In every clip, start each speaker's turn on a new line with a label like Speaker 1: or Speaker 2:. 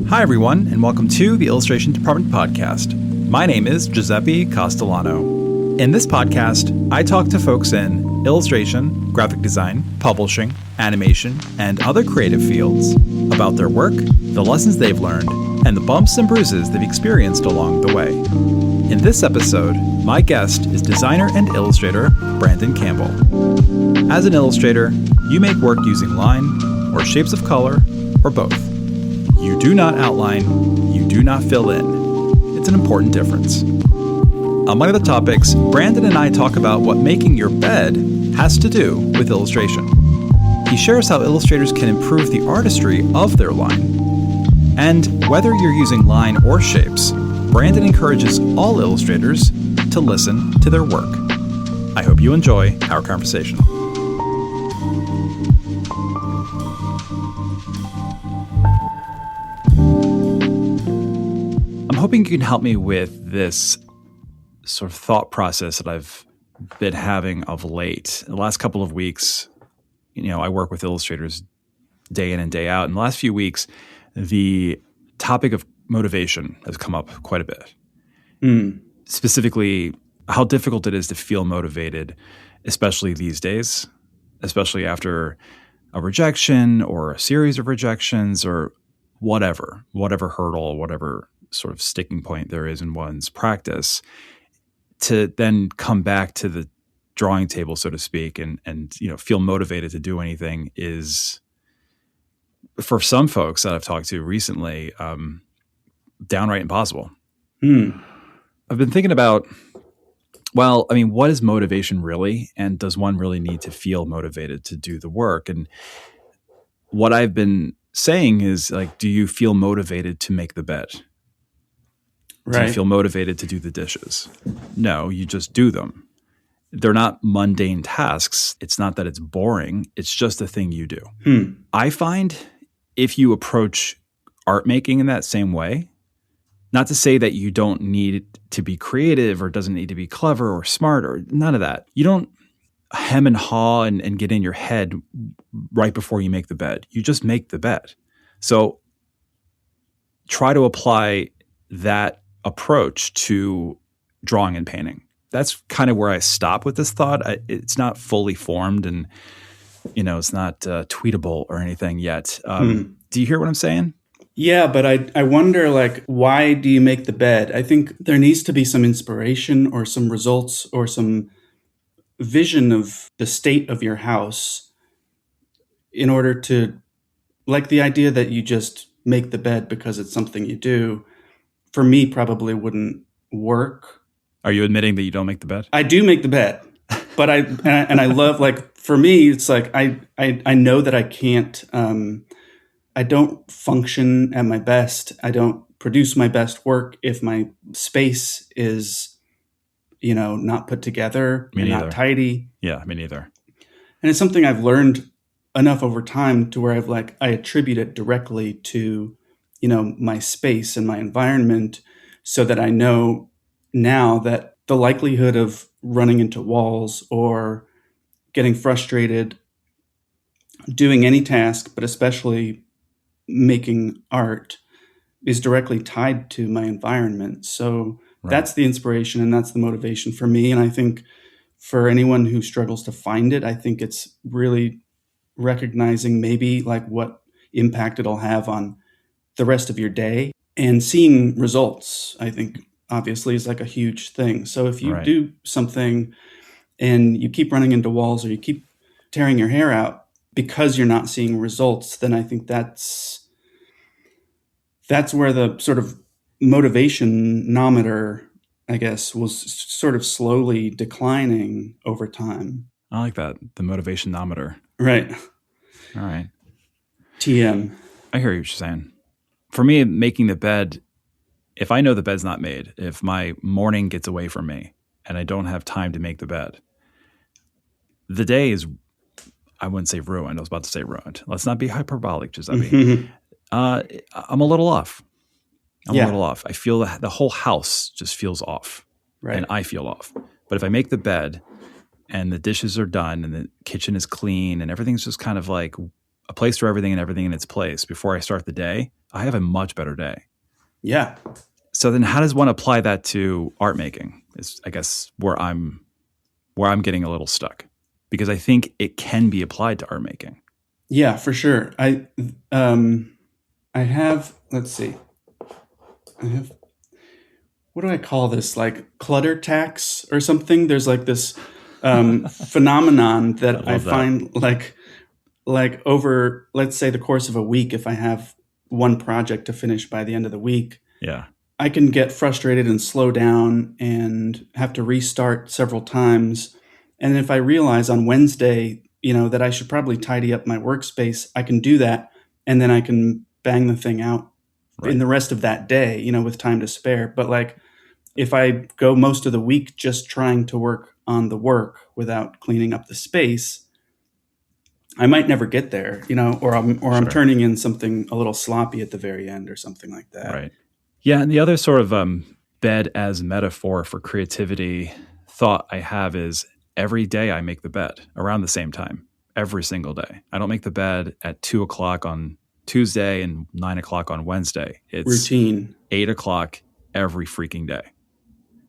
Speaker 1: Hi, everyone, and welcome to the Illustration Department Podcast. My name is Giuseppe Castellano. In this podcast, I talk to folks in illustration, graphic design, publishing, animation, and other creative fields about their work, the lessons they've learned, and the bumps and bruises they've experienced along the way. In this episode, my guest is designer and illustrator Brandon Campbell. As an illustrator, you make work using line, or shapes of color, or both. You do not outline, you do not fill in. It's an important difference. Among the topics, Brandon and I talk about what making your bed has to do with illustration. He shares how illustrators can improve the artistry of their line. And whether you're using line or shapes, Brandon encourages all illustrators to listen to their work. I hope you enjoy our conversation. I'm hoping you can help me with this sort of thought process that I've been having of late. In the last couple of weeks, I work with illustrators day in and day out. In the last few weeks, the topic of motivation has come up quite a bit. Specifically, how difficult it is to feel motivated, especially these days, especially after a rejection or a series of rejections or whatever hurdle, whatever sort of sticking point there is in one's practice, to then come back to the drawing table, so to speak, and feel motivated to do anything is, for some folks that I've talked to recently, downright impossible. I've been thinking about, what is motivation really? And does one really need to feel motivated to do the work? And what I've been saying is, do you feel motivated to make the bed? Do you feel motivated to do the dishes? No, you just do them. They're not mundane tasks. It's not that it's boring. It's just a thing you do. I find if you approach art making in that same way, not to say that you don't need to be creative or doesn't need to be clever or smart or none of that. You don't hem and haw and get in your head right before you make the bed. You just make the bed. So try to apply that approach to drawing and painting. That's kind of where I stop with this thought. It's not fully formed and, it's not tweetable or anything yet. Do you hear what I'm saying?
Speaker 2: Yeah, but I wonder, why do you make the bed? I think there needs to be some inspiration or some results or some vision of the state of your house in order to, the idea that you just make the bed because it's something you do, for me probably wouldn't work.
Speaker 1: Are you admitting that you don't make the bed?
Speaker 2: I do make the bed, but I love, for me, it's I know that I can't, I don't function at my best. I don't produce my best work if my space is, not put together and not tidy.
Speaker 1: Yeah, me neither.
Speaker 2: And it's something I've learned enough over time to where I attribute it directly to, my space and my environment, so that I know now that the likelihood of running into walls or getting frustrated doing any task, but especially making art, is directly tied to my environment. So That's the inspiration and that's the motivation for me. And I think for anyone who struggles to find it, I think it's really recognizing maybe what impact it'll have on the rest of your day and seeing results, I think obviously is a huge thing. So if you do something and you keep running into walls or you keep tearing your hair out because you're not seeing results, then I think that's where the sort of motivation-nometer, I guess, was sort of slowly declining over time.
Speaker 1: I like that, the motivation-nometer.
Speaker 2: Right.
Speaker 1: All right.
Speaker 2: TM.
Speaker 1: I hear what you're saying. For me, making the bed, if I know the bed's not made, if my morning gets away from me and I don't have time to make the bed, the day is, I wouldn't say ruined. I was about to say ruined. Let's not be hyperbolic, Giuseppe. I'm a little off. I'm a little off. I feel the whole house just feels off. Right. And I feel off. But if I make the bed and the dishes are done and the kitchen is clean and everything's just kind of a place for everything and everything in its place before I start the day, I have a much better day.
Speaker 2: Yeah.
Speaker 1: So then how does one apply that to art making is, I guess, where I'm getting a little stuck, because I think it can be applied to art making.
Speaker 2: Yeah, for sure. I have, let's see. I have, what do I call this? Like clutter tax or something? There's like this phenomenon that I find like over, let's say, the course of a week, if I have one project to finish by the end of the week,
Speaker 1: Yeah.
Speaker 2: I can get frustrated and slow down and have to restart several times. And if I realize on Wednesday, that I should probably tidy up my workspace, I can do that. And then I can bang the thing out in the rest of that day, with time to spare. But like, if I go most of the week just trying to work on the work without cleaning up the space, I might never get there, or I'm turning in something a little sloppy at the very end or something like that.
Speaker 1: Right. Yeah. And the other sort of bed as metaphor for creativity thought I have is every day I make the bed around the same time, every single day. I don't make the bed at 2:00 on Tuesday and 9:00 on Wednesday. It's
Speaker 2: routine.
Speaker 1: 8:00 every freaking day.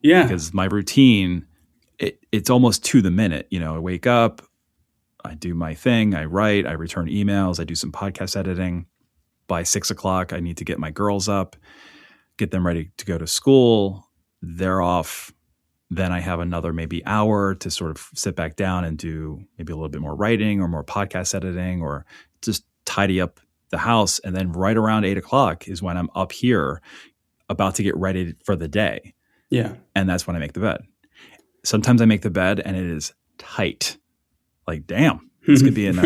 Speaker 2: Yeah.
Speaker 1: Because my routine, it's almost to the minute. I wake up, I do my thing, I write, I return emails, I do some podcast editing. By 6:00, I need to get my girls up, get them ready to go to school. They're off. Then I have another maybe hour to sort of sit back down and do maybe a little bit more writing or more podcast editing or just tidy up the house. And then right around 8:00 is when I'm up here about to get ready for the day.
Speaker 2: Yeah.
Speaker 1: And that's when I make the bed. Sometimes I make the bed and it is tight. Like, damn, this could be in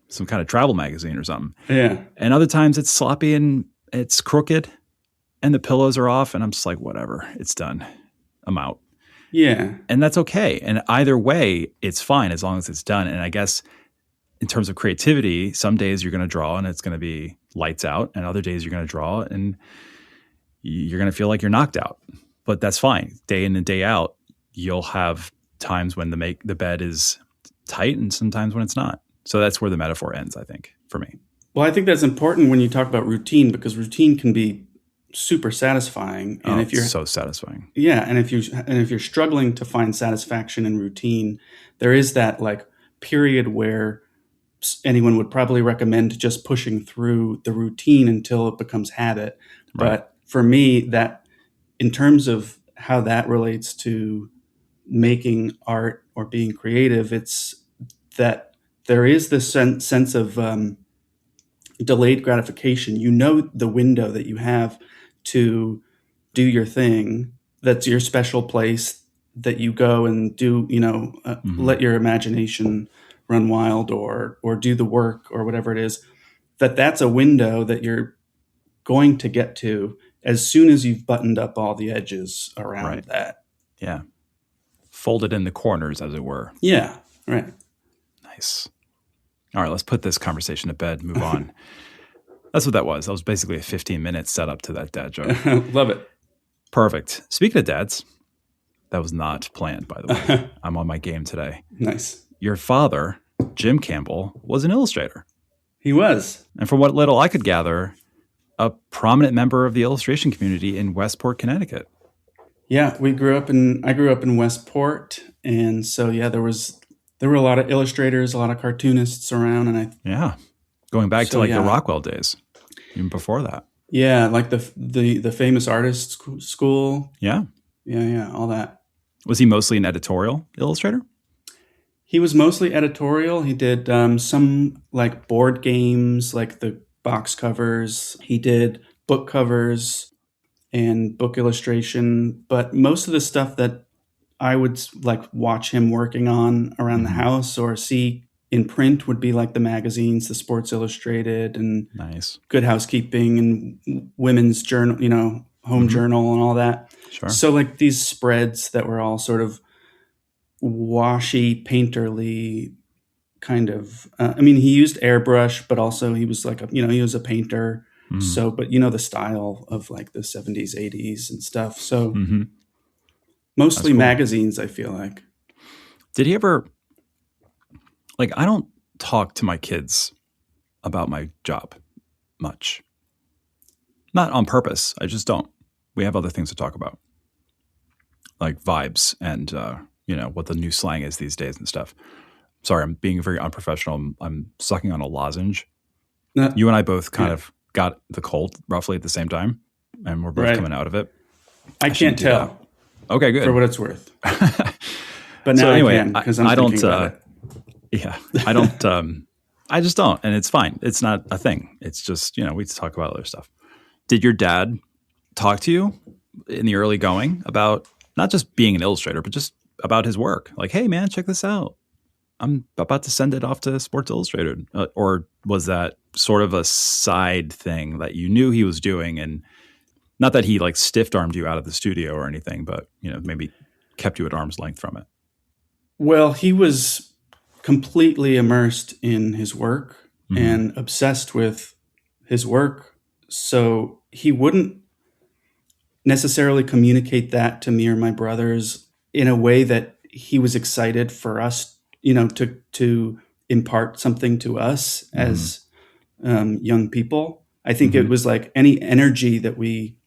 Speaker 1: some kind of travel magazine or something.
Speaker 2: Yeah.
Speaker 1: And other times it's sloppy and it's crooked and the pillows are off and I'm just like, whatever, it's done. I'm out.
Speaker 2: Yeah.
Speaker 1: And that's okay. And either way, it's fine as long as it's done. And I guess in terms of creativity, some days you're going to draw and it's going to be lights out, and other days you're going to draw and you're going to feel like you're knocked out. But that's fine. Day in and day out, you'll have times when the bed is tight and sometimes when it's not. So that's where the metaphor ends, I think, for me.
Speaker 2: Well, I think that's important when you talk about routine, because routine can be super satisfying. And if you're
Speaker 1: so satisfying.
Speaker 2: Yeah. And if you're struggling to find satisfaction in routine, there is that like period where anyone would probably recommend just pushing through the routine until it becomes habit.
Speaker 1: Right.
Speaker 2: But for me, that in terms of how that relates to making art or being creative, it's that there is this sense of delayed gratification. The window that you have to do your thing, that's your special place that you go and do, let your imagination run wild or do the work or whatever it is, that's a window that you're going to get to as soon as you've buttoned up all the edges around that.
Speaker 1: Yeah. Folded in the corners, as it were.
Speaker 2: Yeah. Right.
Speaker 1: Nice. All right, let's put this conversation to bed, move on. That's what that was. That was basically a 15-minute setup to that dad joke.
Speaker 2: Love it.
Speaker 1: Perfect. Speaking of dads, that was not planned, by the way. I'm on my game today.
Speaker 2: Nice.
Speaker 1: Your father, Jim Campbell, was an illustrator.
Speaker 2: He was.
Speaker 1: And from what little I could gather, a prominent member of the illustration community in Westport, Connecticut.
Speaker 2: Yeah, I grew up in Westport, and so there were a lot of illustrators, a lot of cartoonists around, and
Speaker 1: going back to the Rockwell days, even before that.
Speaker 2: Yeah, like the famous artist school.
Speaker 1: Yeah,
Speaker 2: all that.
Speaker 1: Was he mostly an editorial illustrator?
Speaker 2: He was mostly editorial. He did some like board games, like the box covers. He did book covers and book illustration, but most of the stuff that I would like watch him working on around the house or see in print would be like the magazines, the Sports Illustrated and
Speaker 1: Nice.
Speaker 2: Good Housekeeping and Women's Journal, Home Journal and all that.
Speaker 1: Sure.
Speaker 2: So like these spreads that were all sort of washy, painterly kind of, he used airbrush, but also he was like, he was a painter. So, but the style of like the 70s, 80s and stuff. So mostly cool. Magazines, I feel like.
Speaker 1: Did he ever, I don't talk to my kids about my job much. Not on purpose. I just don't. We have other things to talk about, like vibes and what the new slang is these days and stuff. Sorry, I'm being very unprofessional. I'm sucking on a lozenge.
Speaker 2: No.
Speaker 1: You and I both kind of got the cold roughly at the same time, and we're both coming out of it.
Speaker 2: I can't tell.
Speaker 1: That. Okay, good.
Speaker 2: For what it's worth. But now I can, because I'm thinking about it.
Speaker 1: Yeah, I don't. I just don't, and it's fine. It's not a thing. It's just, we talk about other stuff. Did your dad talk to you in the early going about not just being an illustrator, but just about his work? Like, hey, man, check this out. I'm about to send it off to Sports Illustrated. Or was that sort of a side thing that you knew he was doing, and not that he like stiff-armed you out of the studio or anything, but maybe kept you at arm's length from it?
Speaker 2: Well, he was completely immersed in his work and obsessed with his work. So he wouldn't necessarily communicate that to me or my brothers in a way that he was excited for us, to impart something to us as young people. I think it was like any energy that we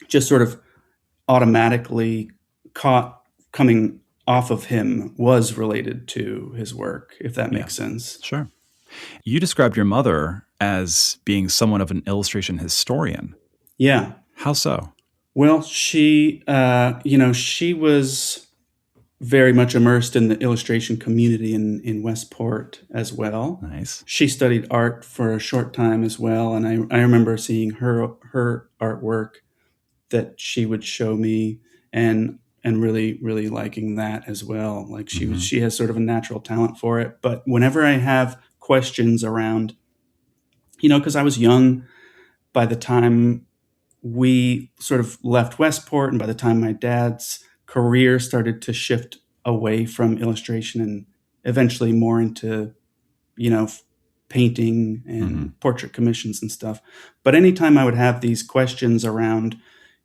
Speaker 2: just sort of automatically caught coming off of him was related to his work, if that makes sense.
Speaker 1: Sure. You described your mother as being somewhat of an illustration historian.
Speaker 2: Yeah.
Speaker 1: How so?
Speaker 2: Well, she was very much immersed in the illustration community in Westport as well.
Speaker 1: Nice.
Speaker 2: She studied art for a short time as well, and I remember seeing her artwork that she would show me and really, really liking that as well. Like she has sort of a natural talent for it. But whenever I have questions around, because I was young by the time we sort of left Westport, and by the time my dad's career started to shift away from illustration and eventually more into, painting and portrait commissions and stuff. But anytime I would have these questions around,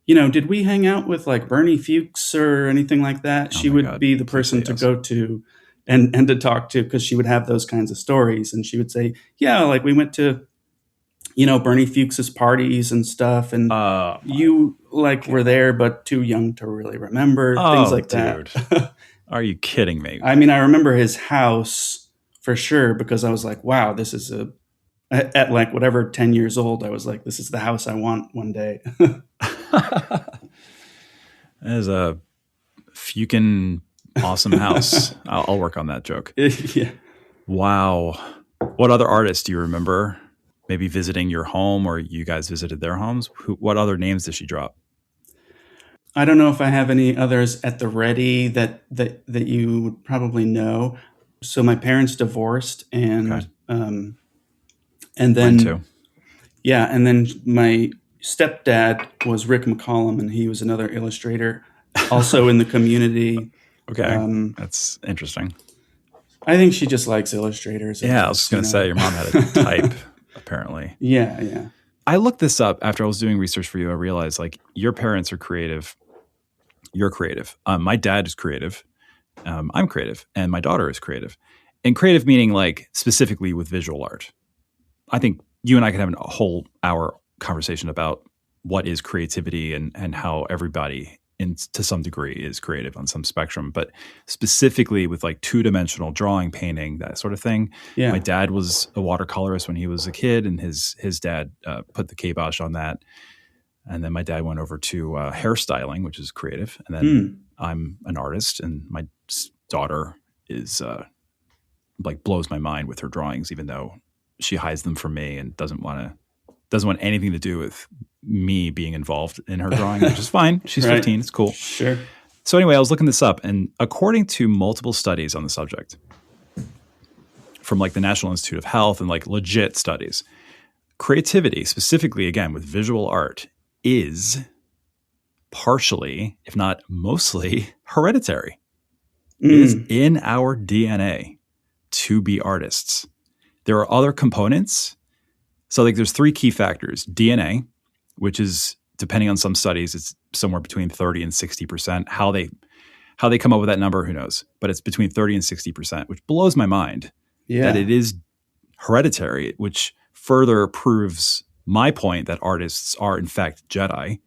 Speaker 2: did we hang out with like Bernie Fuchs or anything like that? She would be the person to go to and to talk to, because she would have those kinds of stories. And she would say, yeah, like we went to, Bernie Fuchs's parties and stuff. And you were there, but too young to really remember things like that.
Speaker 1: Are you kidding me?
Speaker 2: I mean, I remember his house for sure, because I was like, wow, this is at like whatever, 10 years old, I was like, this is the house I want one day.
Speaker 1: That is a fucking awesome house. I'll work on that joke.
Speaker 2: Yeah.
Speaker 1: Wow. What other artists do you remember maybe visiting your home, or you guys visited their homes? What other names did she drop?
Speaker 2: I don't know if I have any others at the ready that you would probably know. So my parents divorced, and then
Speaker 1: Mine too.
Speaker 2: Yeah, and then my stepdad was Rick McCollum, and he was another illustrator, also in the community.
Speaker 1: Okay, that's interesting.
Speaker 2: I think she just likes illustrators.
Speaker 1: Yeah, I was just going to say, your mom had a type, apparently.
Speaker 2: Yeah.
Speaker 1: I looked this up after I was doing research for you. I realized, like, your parents are creative. You're creative. My dad is creative. I'm creative. And my daughter is creative. And creative meaning, like, specifically with visual art. I think you and I could have a whole hour conversation about what is creativity and how everybody to some degree is creative on some spectrum, but specifically with like two-dimensional drawing, painting, that sort of thing.
Speaker 2: Yeah.
Speaker 1: My dad was a watercolorist when he was a kid, and his dad put the kibosh on that. And then my dad went over to hairstyling, which is creative. And then I'm an artist, and my daughter is like blows my mind with her drawings, even though she hides them from me and doesn't want anything to do with me being involved in her drawing, which is fine. She's 15. It's cool.
Speaker 2: Sure.
Speaker 1: So anyway, I was looking this up, and according to multiple studies on the subject from like the National Institute of Health and like legit studies, creativity, specifically again with visual art, is partially, if not mostly, hereditary. It is in our DNA to be artists. There are other components. So like there's three key factors. DNA, which is, depending on some studies, it's somewhere between 30 and 60%. How they come up with that number, who knows? But it's between 30 and 60%, which blows my mind that it is hereditary, which further proves my point that artists are in fact Jedi.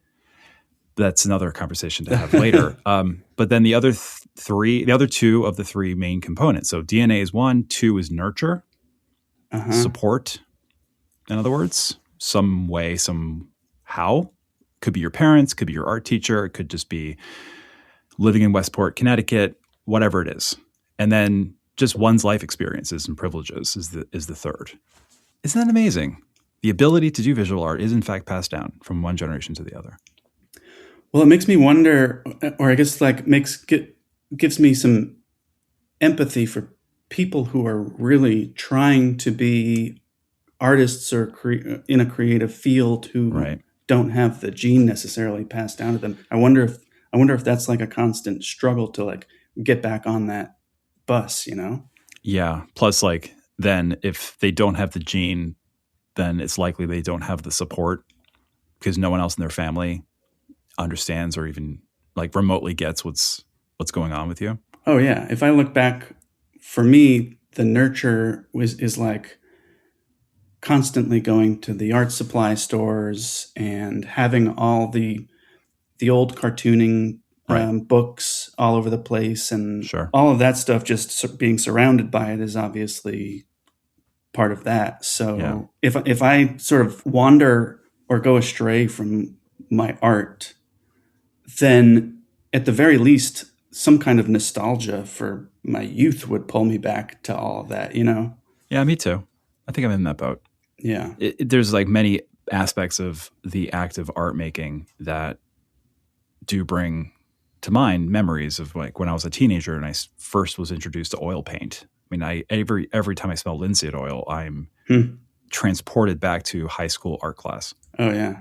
Speaker 1: That's another conversation to have later. But then the other the other two of the three main components. So DNA is one, two is nurture, support. In other words, some way, somehow. Could be your parents, could be your art teacher, it could just be living in Westport, Connecticut, whatever it is. And then just one's life experiences and privileges is the third. Isn't that amazing? The ability to do visual art is in fact passed down from one generation to the other.
Speaker 2: Well, it makes me wonder, or I guess like gives me some empathy for people who are really trying to be artists or in a creative field who don't have the gene necessarily passed down to them. I wonder if that's like a constant struggle to like get back on that bus, you know?
Speaker 1: Yeah. Plus, like, then if they don't have the gene, then it's likely they don't have the support because no one else in their family understands or even like remotely gets what's going on with you.
Speaker 2: Oh yeah. If I look back, for me, the nurture is like constantly going to the art supply stores and having all the old cartooning books all over the place, and all of that stuff, just being surrounded by it is obviously part of that. So if I sort of wander or go astray from my art, then at the very least, some kind of nostalgia for my youth would pull me back to all of that, you know?
Speaker 1: Yeah, me too. I think I'm in that boat.
Speaker 2: Yeah.
Speaker 1: There's like many aspects of the act of art making that do bring to mind memories of like when I was a teenager and I first was introduced to oil paint. I mean, every time I smell linseed oil, I'm transported back to high school art class.
Speaker 2: Oh, yeah.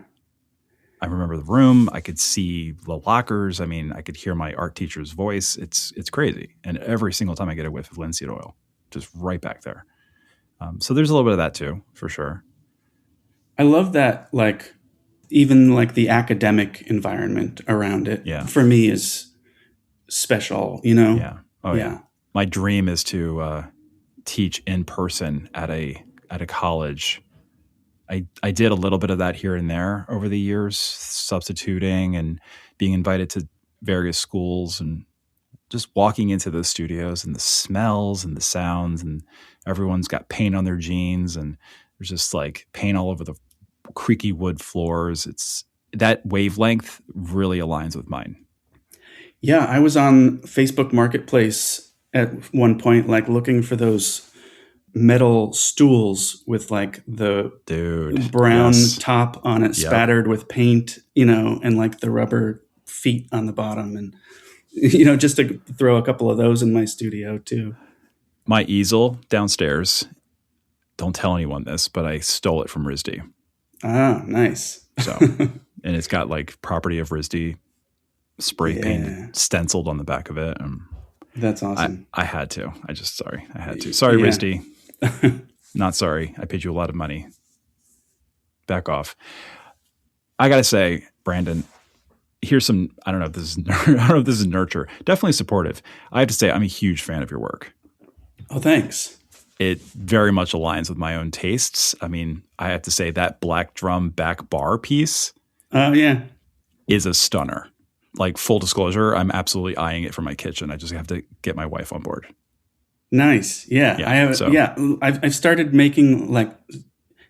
Speaker 1: I remember the room. I could see the lockers. I mean, I could hear my art teacher's voice. It's crazy. And every single time I get a whiff of linseed oil, just right back there. So there's a little bit of that too, for sure.
Speaker 2: I love that, like, even like the academic environment around it, for me is special, you know?
Speaker 1: Yeah. Oh, yeah. My dream is to teach in person at a college. I did a little bit of that here and there over the years, substituting and being invited to various schools and just walking into those studios and the smells and the sounds, and everyone's got paint on their jeans and there's just like paint all over the creaky wood floors. It's that wavelength really aligns with mine.
Speaker 2: Yeah, I was on Facebook Marketplace at one point, like looking for those metal stools with like the brown top on it, spattered with paint, you know, and like the rubber feet on the bottom, and you know, just to throw a couple of those in my studio too.
Speaker 1: My easel downstairs, don't tell anyone this, but I stole it from RISD.
Speaker 2: Ah, nice.
Speaker 1: So, and it's got like property of RISD spray paint stenciled on the back of it.
Speaker 2: That's awesome.
Speaker 1: I had to. I had to. Sorry, RISD. Not sorry. I paid you a lot of money. Back off. I got to say, Brandon, here's some, I don't know if this is nurture. Definitely supportive. I have to say, I'm a huge fan of your work.
Speaker 2: Oh, thanks.
Speaker 1: It very much aligns with my own tastes. I mean, I have to say that black drum back bar piece is a stunner. Like, full disclosure, I'm absolutely eyeing it for my kitchen. I just have to get my wife on board.
Speaker 2: Nice. Yeah. I have. So. Yeah. I've started making like,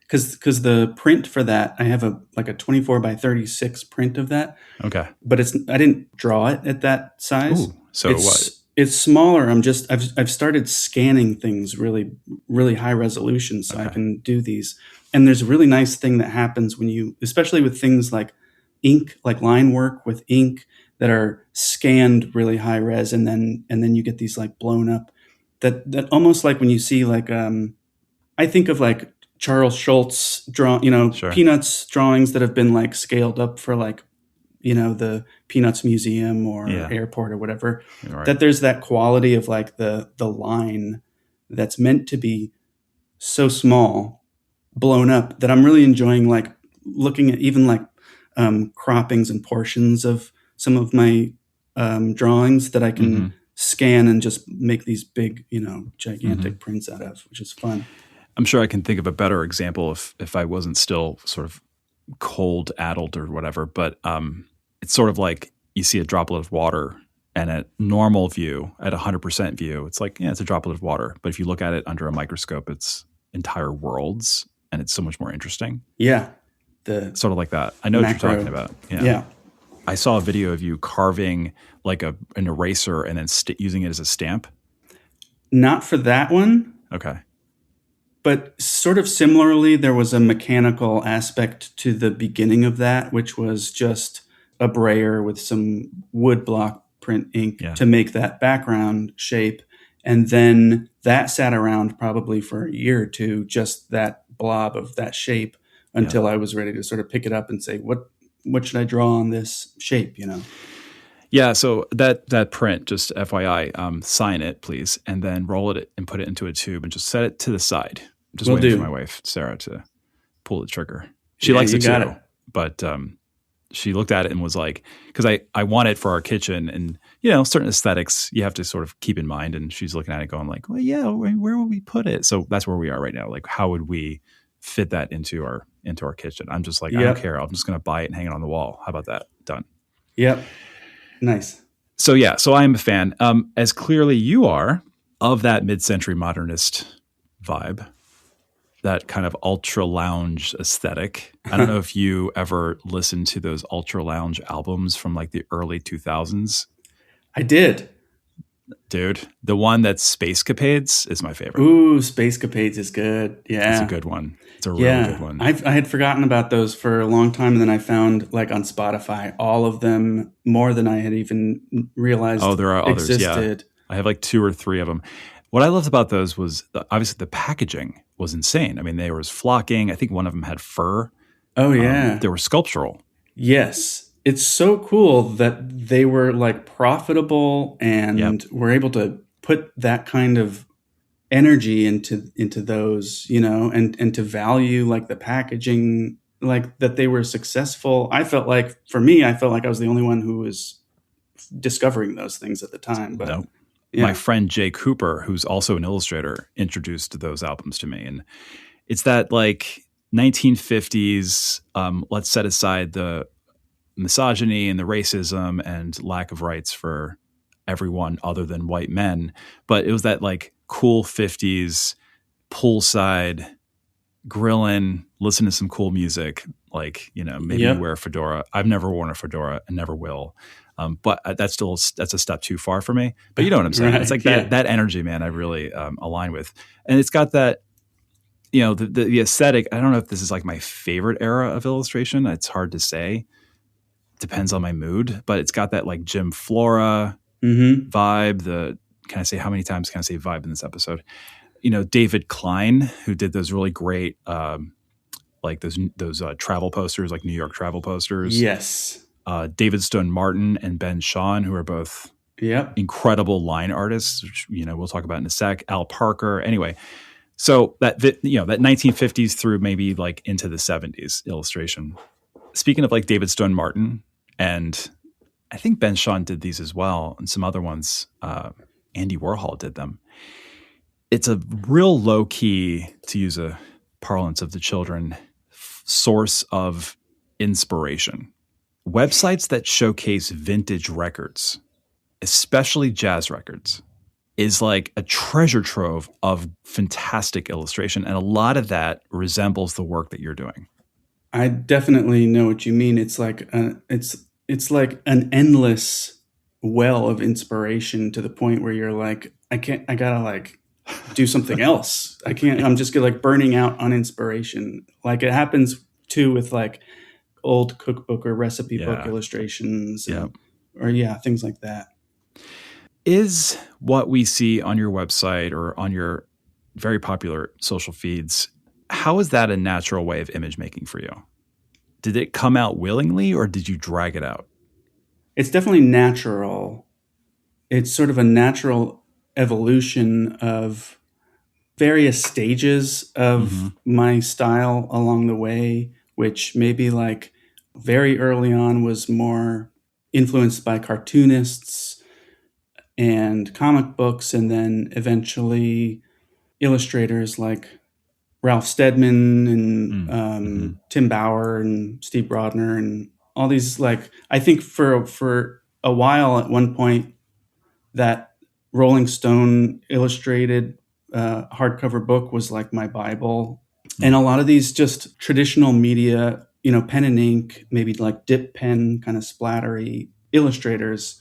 Speaker 2: cause the print for that, I have a 24 by 36 print of that.
Speaker 1: Okay.
Speaker 2: But I didn't draw it at that size.
Speaker 1: Ooh, so what?
Speaker 2: It's smaller. I've started scanning things really, really high resolution so I can do these. And there's a really nice thing that happens when you, especially with things like ink, like line work with ink that are scanned really high res, and then you get these like blown up. That almost like when you see like I think of like Charles Schultz Peanuts drawings that have been like scaled up for like, you know, the Peanuts Museum or airport or whatever. Right. That there's that quality of like the line that's meant to be so small, blown up, that I'm really enjoying like looking at even like croppings and portions of some of my drawings that I can scan and just make these big, you know, gigantic prints out of, which is fun.
Speaker 1: I'm sure I can think of a better example if I wasn't still sort of cold addled or whatever, but it's sort of like you see a droplet of water, and at normal view, at 100% view, it's like, yeah, it's a droplet of water. But if you look at it under a microscope, it's entire worlds, and it's so much more interesting.
Speaker 2: Yeah.
Speaker 1: Sort of like that. I know what you're talking about.
Speaker 2: Yeah.
Speaker 1: I saw a video of you carving like an eraser and then using it as a stamp.
Speaker 2: Not for that one.
Speaker 1: Okay.
Speaker 2: But sort of similarly, there was a mechanical aspect to the beginning of that, which was just a brayer with some wood block print ink to make that background shape. And then that sat around probably for a year or two, just that blob of that shape, until I was ready to sort of pick it up and say, what should I draw on this shape, you know?
Speaker 1: Yeah, so that print, just FYI, sign it, please, and then roll it and put it into a tube and just set it to the side. I'm just waiting for my wife, Sarah, to pull the trigger. She likes it too, but she looked at it and was like, because I want it for our kitchen, and certain aesthetics you have to sort of keep in mind. And she's looking at it going like, well, yeah, where would we put it? So that's where we are right now. Like, how would we fit that into our kitchen? I'm just like, I don't care. I'm just going to buy it and hang it on the wall. How about that? Done.
Speaker 2: Yep. Nice.
Speaker 1: So I am a fan, as clearly you are, of that mid-century modernist vibe, that kind of ultra lounge aesthetic. I don't know if you ever listened to those ultra lounge albums from like the early 2000s.
Speaker 2: I did.
Speaker 1: Dude, the one that's Spacecapades is my favorite.
Speaker 2: Ooh, Spacecapades is good. Yeah.
Speaker 1: It's a good one. It's a really good one.
Speaker 2: I had forgotten about those for a long time, and then I found, like, on Spotify, all of them, more than I had even realized
Speaker 1: there are
Speaker 2: existed.
Speaker 1: Others, yeah. I have like 2 or 3 of them. What I loved about those was obviously the packaging was insane. I mean, there was flocking. I think one of them had fur.
Speaker 2: Oh, yeah.
Speaker 1: They were sculptural.
Speaker 2: Yes. It's so cool that they were like profitable and were able to put that kind of energy into those, and to value like the packaging, like that they were successful. I felt like I was the only one who was discovering those things at the time. But
Speaker 1: no. My friend Jay Cooper, who's also an illustrator, introduced those albums to me. And it's that like 1950s, let's set aside the misogyny and the racism and lack of rights for everyone other than white men. But it was that like cool 50s poolside grilling, listen to some cool music, like, maybe you wear a fedora. I've never worn a fedora and never will. But that's a step too far for me. But you know what I'm saying? Right. It's like that energy, man, I really align with. And it's got that, the aesthetic. I don't know if this is like my favorite era of illustration. It's hard to say. Depends on my mood, but it's got that like Jim Flora vibe. Can I say how many times can I say vibe in this episode? David Klein, who did those really great, like those travel posters, like New York travel posters.
Speaker 2: Yes.
Speaker 1: David Stone Martin and Ben Shahn, who are both incredible line artists, which, we'll talk about in a sec. Al Parker. Anyway, so that 1950s through maybe like into the 70s illustration. Speaking of like David Stone Martin, and I think Ben Shahn did these as well, and some other ones, Andy Warhol did them. It's a real low key, to use a parlance of the children, source of inspiration. Websites that showcase vintage records, especially jazz records, is like a treasure trove of fantastic illustration. And a lot of that resembles the work that you're doing.
Speaker 2: I definitely know what you mean. It's like it's like an endless well of inspiration, to the point where you're like, I gotta like do something else. I'm just like burning out on inspiration. Like it happens too with like old cookbook or recipe book illustrations or things like that.
Speaker 1: Is what we see on your website or on your very popular social feeds, how is that a natural way of image making for you? Did it come out willingly, or did you drag it out?
Speaker 2: It's definitely natural. It's sort of a natural evolution of various stages of my style along the way, which maybe like very early on was more influenced by cartoonists and comic books, and then eventually illustrators like Ralph Steadman and
Speaker 1: Mm-hmm.
Speaker 2: Tim Bauer and Steve Brodner and all these, like, I think for a while at one point that Rolling Stone illustrated hardcover book was like my Bible. And a lot of these just traditional media, pen and ink, maybe like dip pen kind of splattery illustrators.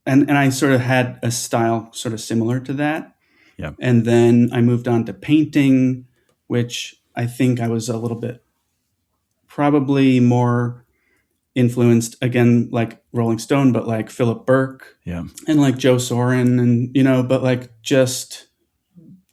Speaker 2: And I sort of had a style sort of similar to that.
Speaker 1: Yeah.
Speaker 2: And then I moved on to painting, which I think I was a little bit probably more influenced, again, like Rolling Stone, but like Philip Burke
Speaker 1: Yeah.
Speaker 2: and like Joe Sorren and, but like just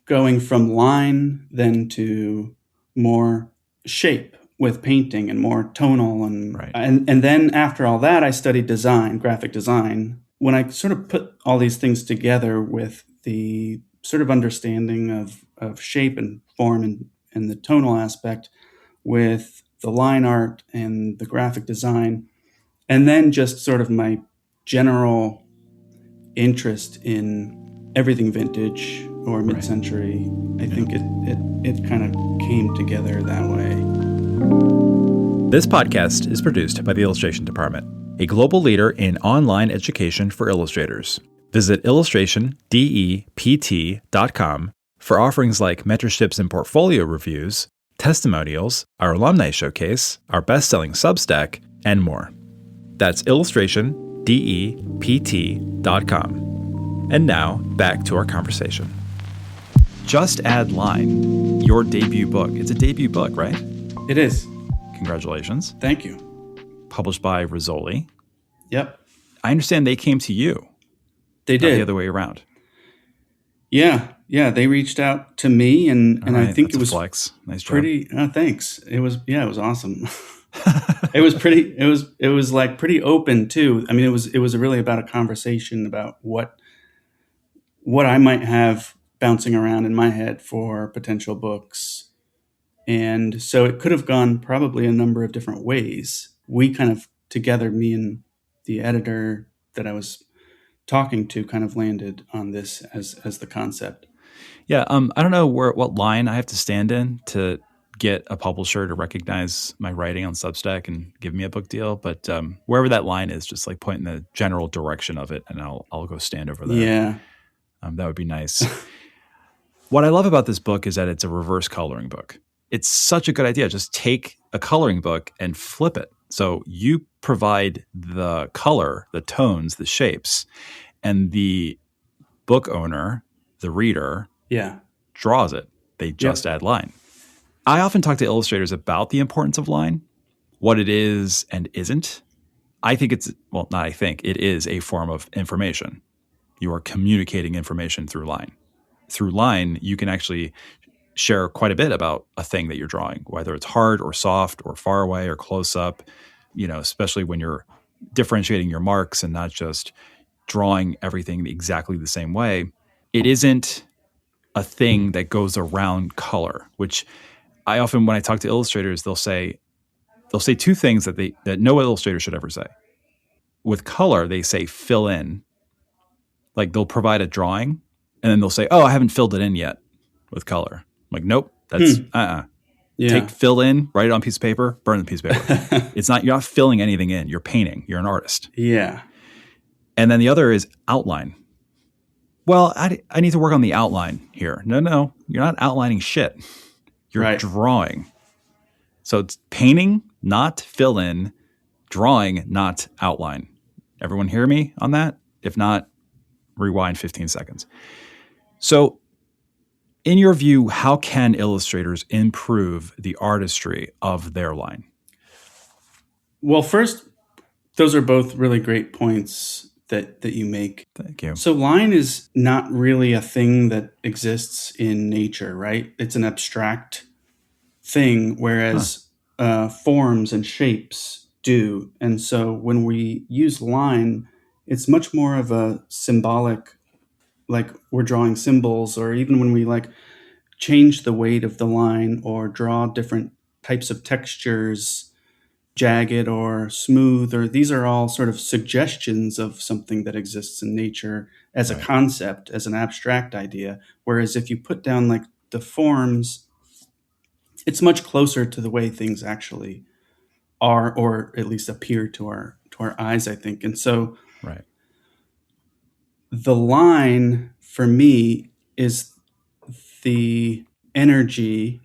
Speaker 2: going from line then to more shape with painting and more tonal.
Speaker 1: Right.
Speaker 2: And then after all that, I studied design, graphic design. When I sort of put all these things together with the sort of understanding of shape and form and the tonal aspect with the line art and the graphic design, and then just sort of my general interest in everything vintage or mid-century, I think it kind of came together that way.
Speaker 1: This podcast is produced by the Illustration Department, a global leader in online education for illustrators. Visit illustrationdept.com for offerings like mentorships and portfolio reviews, testimonials, our alumni showcase, our best-selling Substack, and more. That's illustrationdept.com. And now, back to our conversation. Just Add Line, your debut book. It's a debut book, right?
Speaker 2: It is.
Speaker 1: Congratulations.
Speaker 2: Thank you.
Speaker 1: Published by Rizzoli.
Speaker 2: Yep.
Speaker 1: I understand they came to you.
Speaker 2: They did.
Speaker 1: Not the other way around.
Speaker 2: Yeah. They reached out to me, and
Speaker 1: Right,
Speaker 2: I think it was
Speaker 1: flex. Nice job.
Speaker 2: pretty. Thanks. It was awesome. It was pretty. It was like pretty open too. I mean, it was really about a conversation about what I might have bouncing around in my head for potential books, and so it could have gone probably a number of different ways. We kind of together, me and the editor that I was talking to, kind of landed on this as the concept.
Speaker 1: Yeah, I don't know what line I have to stand in to get a publisher to recognize my writing on Substack and give me a book deal, but wherever that line is, just like point in the general direction of it, and I'll go stand over there.
Speaker 2: Yeah,
Speaker 1: that would be nice. What I love about this book is that it's a reverse coloring book. It's such a good idea. Just take a coloring book and flip it. So you provide the color, the tones, the shapes, and the book owner, the reader, draws it. They just add line. I often talk to illustrators about the importance of line, what it is and isn't. I think it is a form of information. You are communicating information through line. Through line, you can actually share quite a bit about a thing that you're drawing, whether it's hard or soft or far away or close up, especially when you're differentiating your marks and not just drawing everything exactly the same way. It isn't a thing that goes around color, which I often, when I talk to illustrators, they'll say two things that no illustrator should ever say. With color, they say fill in. Like they'll provide a drawing and then they'll say, oh, I haven't filled it in yet with color. I'm like, nope, that's Take fill in, write it on a piece of paper, burn the piece of paper. You're not filling anything in. You're painting. You're an artist.
Speaker 2: Yeah.
Speaker 1: And then the other is outline. Well, I need to work on the outline here. No, you're not outlining shit. You're drawing. So it's painting, not fill in, drawing, not outline. Everyone hear me on that? If not, rewind 15 seconds. So in your view, how can illustrators improve the artistry of their line?
Speaker 2: Well, first, those are both really great points that you make.
Speaker 1: Thank you.
Speaker 2: So line is not really a thing that exists in nature, right? It's an abstract thing, whereas forms and shapes do. And so when we use line, it's much more of a symbolic, like we're drawing symbols, or even when we like change the weight of the line or draw different types of textures, jagged or smooth, or these are all sort of suggestions of something that exists in nature as a concept, as an abstract idea. Whereas if you put down like the forms it's much closer to the way things actually are, or at least appear to our eyes, I think. And so
Speaker 1: Right.
Speaker 2: the line for me is the energy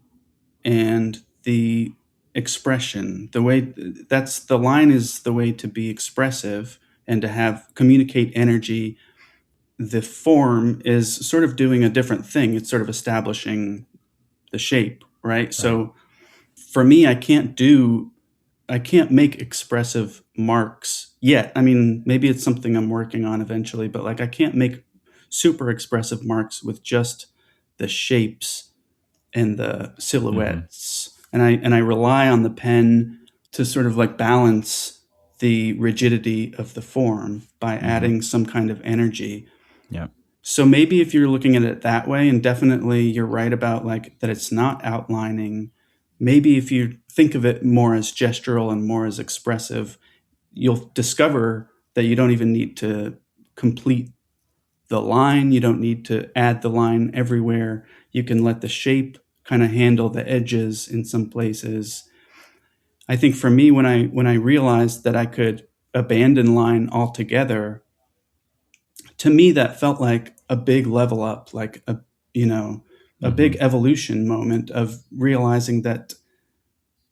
Speaker 2: and the expression. The line is the way to be expressive and to communicate energy. The form is sort of doing a different thing. It's sort of establishing the shape, right? So for me, I can't make expressive marks yet. I mean, maybe it's something I'm working on eventually, but like I can't make super expressive marks with just the shapes and the silhouettes. And I rely on the pen to sort of like balance the rigidity of the form by adding some kind of energy.
Speaker 1: Yeah.
Speaker 2: So maybe if you're looking at it that way, and definitely you're right about like that it's not outlining, maybe if you think of it more as gestural and more as expressive, you'll discover that you don't even need to complete the line. You don't need to add the line everywhere. You can let the shape kind of handle the edges in some places. I think for me, when I realized that I could abandon line altogether, to me that felt like a big level up, like a big evolution moment of realizing that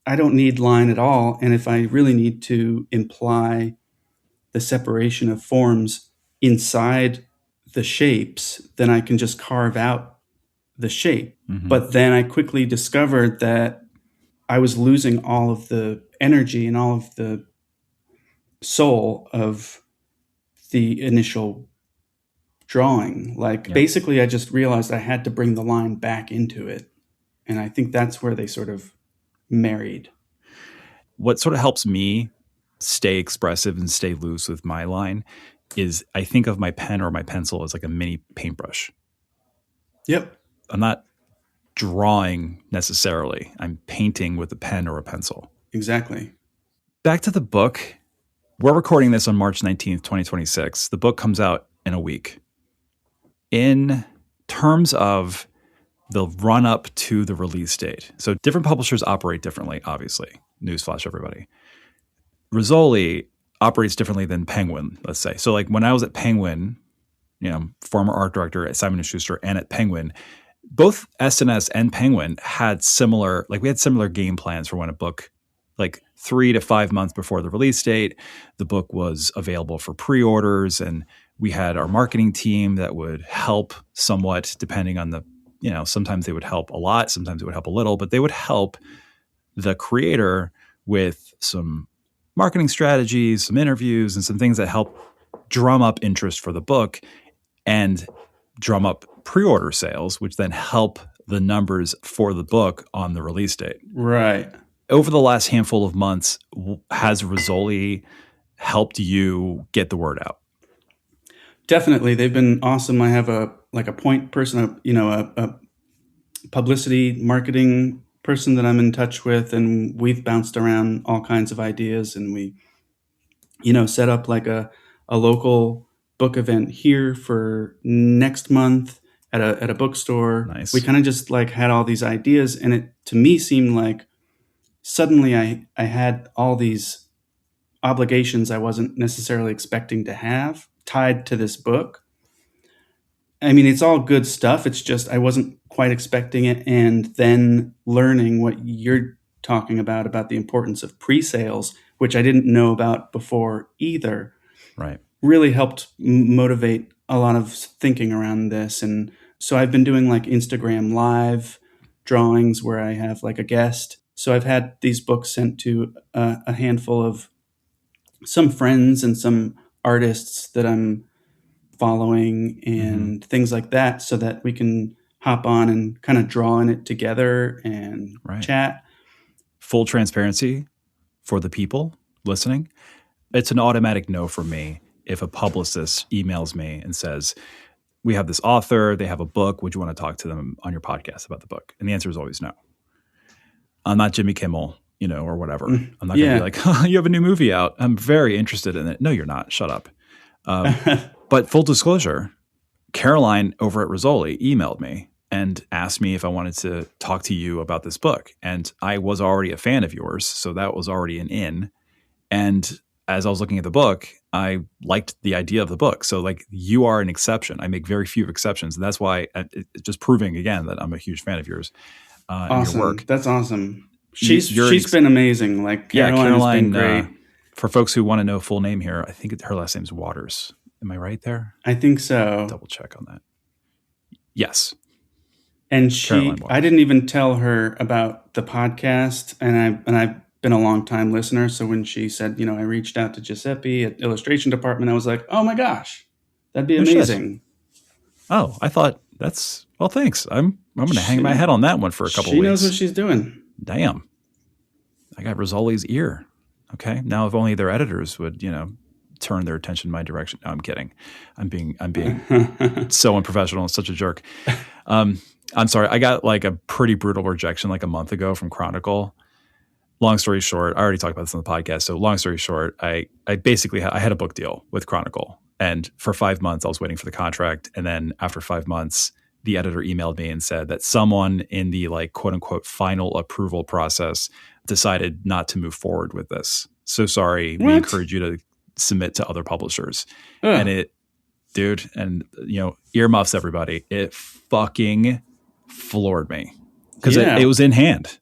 Speaker 2: I don't need line at all. And if I really need to imply the separation of forms inside the shapes, then I can just carve out the shape. But then I quickly discovered that I was losing all of the energy and all of the soul of the initial drawing. Basically, I just realized I had to bring the line back into it. And I think that's where they sort of married.
Speaker 1: What sort of helps me stay expressive and stay loose with my line is I think of my pen or my pencil as like a mini paintbrush.
Speaker 2: Yep.
Speaker 1: I'm not drawing necessarily. I'm painting with a pen or a pencil.
Speaker 2: Exactly.
Speaker 1: Back to the book. We're recording this on March 19th, 2026. The book comes out in a week. In terms of the run up to the release date. So different publishers operate differently, obviously. Newsflash, everybody. Rizzoli operates differently than Penguin, let's say. So like when I was at Penguin, former art director at Simon & Schuster and at Penguin, both S&S and Penguin had similar game plans for when a book, like 3 to 5 months before the release date, the book was available for pre-orders, and we had our marketing team that would help somewhat depending on the, sometimes they would help a lot, sometimes it would help a little, but they would help the creator with some marketing strategies, some interviews, and some things that help drum up interest for the book and drum up pre-order sales, which then help the numbers for the book on the release date.
Speaker 2: Right.
Speaker 1: Over the last handful of months, has Rizzoli helped you get the word out?
Speaker 2: Definitely. They've been awesome. I have a point person, a publicity marketing person that I'm in touch with, and we've bounced around all kinds of ideas, and we, set up like a local book event here for next month at a bookstore.
Speaker 1: Nice.
Speaker 2: We kind of just like had all these ideas, and it to me seemed like suddenly I had all these obligations I wasn't necessarily expecting to have tied to this book. I mean, it's all good stuff. It's just I wasn't quite expecting it. And then learning what you're talking about the importance of pre-sales, which I didn't know about before either,
Speaker 1: right,
Speaker 2: really helped motivate a lot of thinking around this. And so I've been doing like Instagram live drawings where I have like a guest. So I've had these books sent to a handful of some friends and some artists that I'm following and things like that, so that we can hop on and kind of draw in it together and chat.
Speaker 1: Full transparency for the people listening. It's an automatic no for me if a publicist emails me and says, we have this author, they have a book, would you want to talk to them on your podcast about the book? And the answer is always no. I'm not Jimmy Kimmel, or whatever. I'm not going to be like, oh, you have a new movie out. I'm very interested in it. No, you're not. Shut up. But full disclosure, Caroline over at Rizzoli emailed me and asked me if I wanted to talk to you about this book. And I was already a fan of yours, so that was already an in. And as I was looking at the book, I liked the idea of the book. So like, you are an exception. I make very few exceptions. And that's why it's just proving again that I'm a huge fan of yours and your work.
Speaker 2: That's awesome. She's been amazing. Like Caroline has been great.
Speaker 1: For folks who want to know full name here, I think her last name's Waters. Am I right there?
Speaker 2: I think so.
Speaker 1: Double check on that. Yes.
Speaker 2: And I didn't even tell her about the podcast, and I've been a long time listener. So when she said, I reached out to Giuseppe at illustration department, I was like, oh my gosh, that'd be amazing.
Speaker 1: Oh, I thought thanks. I'm going to hang my head on that one for a couple of weeks.
Speaker 2: She knows what she's doing.
Speaker 1: Damn. I got Rosali's ear. Okay. Now, if only their editors would, turn their attention in my direction. No, I'm kidding. I'm being so unprofessional and such a jerk. I'm sorry. I got like a pretty brutal rejection like a month ago from Chronicle. Long story short, I already talked about this on the podcast. So long story short, I basically I had a book deal with Chronicle, and for 5 months I was waiting for the contract. And then after 5 months, the editor emailed me and said that someone in the like quote unquote final approval process decided not to move forward with this. So sorry. What? We encourage you to submit to other publishers. And earmuffs, everybody. It fucking floored me because it was in hand,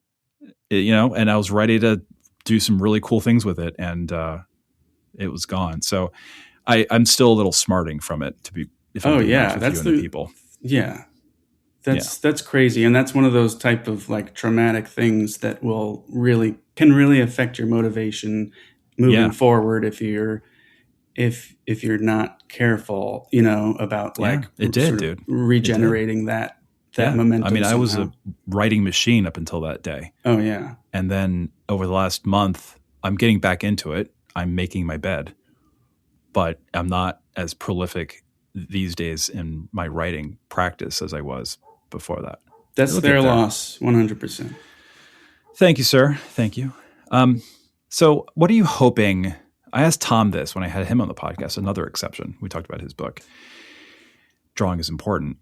Speaker 1: and I was ready to do some really cool things with it, and it was gone. So I'm still a little smarting from it, to be. If I'm being honest with you and the people.
Speaker 2: Yeah, that's crazy, and that's one of those type of like traumatic things that can really affect your motivation moving forward if you're not careful, about
Speaker 1: it did, dude.
Speaker 2: Regenerating that momentum.
Speaker 1: I mean,
Speaker 2: somehow.
Speaker 1: I was a writing machine up until that day.
Speaker 2: Oh yeah.
Speaker 1: And then over the last month, I'm getting back into it. I'm making my bed, but I'm not as prolific these days in my writing practice as I was before that.
Speaker 2: That's their loss, 100%.
Speaker 1: Thank you, sir. Thank you. So what are you hoping? I asked Tom this when I had him on the podcast, another exception. We talked about his book. Drawing is important.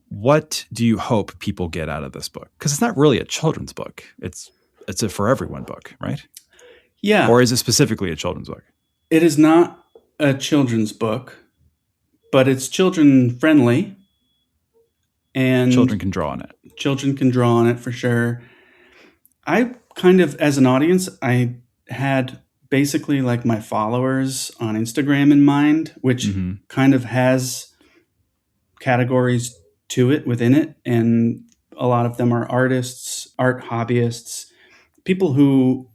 Speaker 1: What do you hope people get out of this book? Because it's not really a children's book. It's a for everyone book, right?
Speaker 2: Yeah.
Speaker 1: Or is it specifically a children's book?
Speaker 2: It is not a children's book, but it's children friendly. And
Speaker 1: children can draw on it.
Speaker 2: Children can draw on it for sure. I kind of, as an audience, I had basically like my followers on Instagram in mind, which kind of has categories to it within it. And a lot of them are artists, art hobbyists, people who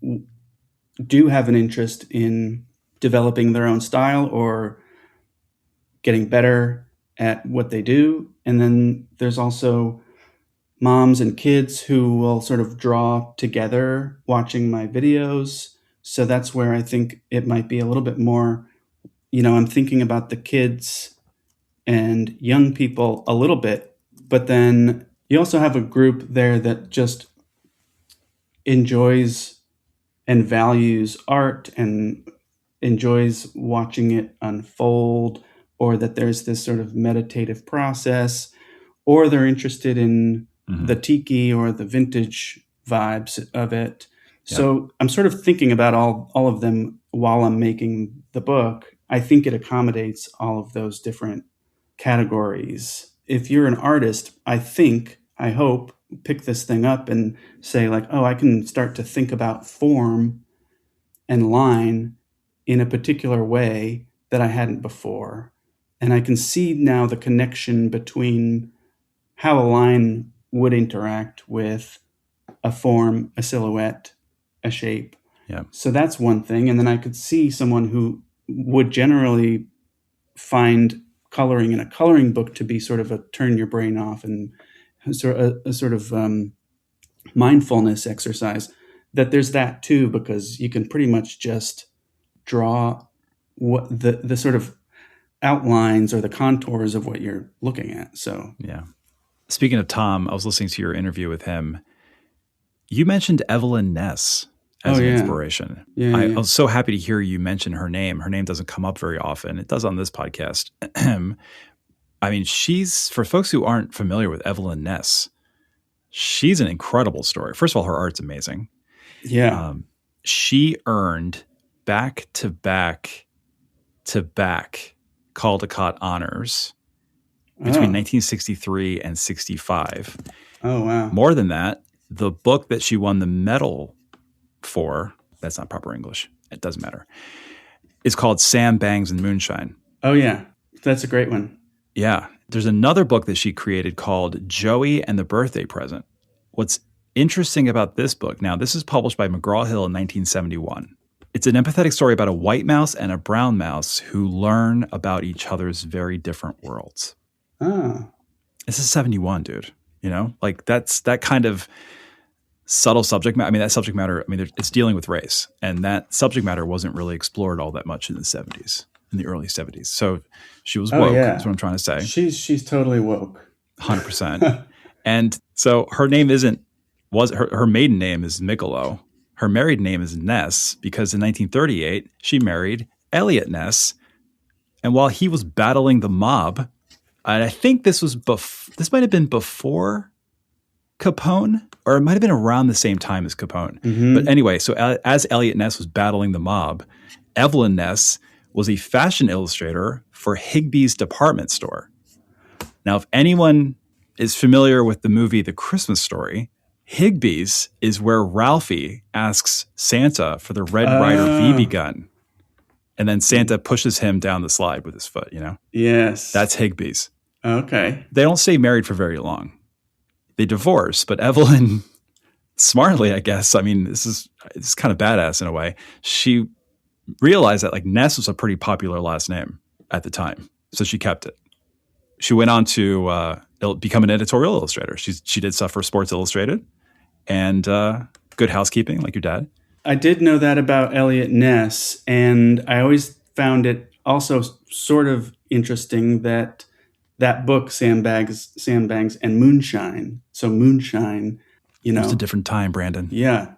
Speaker 2: do have an interest in developing their own style or getting better at what they do. And then there's also moms and kids who will sort of draw together watching my videos. So that's where I think it might be a little bit more, I'm thinking about the kids and young people a little bit, but then you also have a group there that just enjoys and values art and enjoys watching it unfold, or that there's this sort of meditative process, or they're interested in the tiki or the vintage vibes of it. Yeah. So I'm sort of thinking about all of them while I'm making the book. I think it accommodates all of those different categories. If you're an artist, I hope, pick this thing up and say like, oh, I can start to think about form and line in a particular way that I hadn't before. And I can see now the connection between how a line would interact with a form, a silhouette, a shape.
Speaker 1: Yeah.
Speaker 2: So that's one thing. And then I could see someone who would generally find coloring in a coloring book to be sort of a turn your brain off and a sort of mindfulness exercise, that there's that too, because you can pretty much just draw what the sort of outlines or the contours of what you're looking at. So
Speaker 1: yeah. Speaking of Tom, I was listening to your interview with him. You mentioned Evaline Ness as an inspiration.
Speaker 2: Yeah,
Speaker 1: I was so happy to hear you mention her name. Her name doesn't come up very often. It does on this podcast. I mean, for folks who aren't familiar with Evaline Ness, she's an incredible story. First of all, her art's amazing.
Speaker 2: Yeah.
Speaker 1: She earned back-to-back Caldecott honors between 1963 and 65.
Speaker 2: Oh, wow.
Speaker 1: More than that, the book that she won the medal for, that's not proper English, it doesn't matter, is called Sam Bangs and Moonshine.
Speaker 2: Oh, yeah. That's a great one.
Speaker 1: Yeah. There's another book that she created called Joey and the Birthday Present. What's interesting about this book, now this is published by McGraw-Hill in 1971. It's an empathetic story about a white mouse and a brown mouse who learn about each other's very different worlds.
Speaker 2: Oh.
Speaker 1: This is 71, dude. You know, like that's that kind of subtle subject matter. I mean, that subject matter, I mean, it's dealing with race. And that subject matter wasn't really explored all that much in the 70s, in the early 70s. So she was woke, is what I'm trying to say.
Speaker 2: She's totally woke.
Speaker 1: 100%. And so her name her maiden name is Micolo. Her married name is Ness because in 1938, she married Elliot Ness. And while he was battling the mob, and I think this might have been before Capone, or it might have been around the same time as Capone. Mm-hmm. But anyway, so as Elliot Ness was battling the mob, Evaline Ness was a fashion illustrator for Higbee's department store. Now, if anyone is familiar with the movie The Christmas Story, Higbee's is where Ralphie asks Santa for the Red Ryder BB gun. And then Santa pushes him down the slide with his foot, you know?
Speaker 2: Yes.
Speaker 1: That's Higbee's.
Speaker 2: Okay.
Speaker 1: They don't stay married for very long. They divorce, but Evaline, smartly, I guess, I mean, this is kind of badass in a way. She realized that like Ness was a pretty popular last name at the time. So she kept it. She went on to become an editorial illustrator. She did stuff for Sports Illustrated and Good Housekeeping, like your dad.
Speaker 2: I did know that about Elliot Ness, and I always found it also sort of interesting that book, Sam Bangs and Moonshine. So Moonshine, you know.
Speaker 1: It was a different time, Brandon.
Speaker 2: Yeah.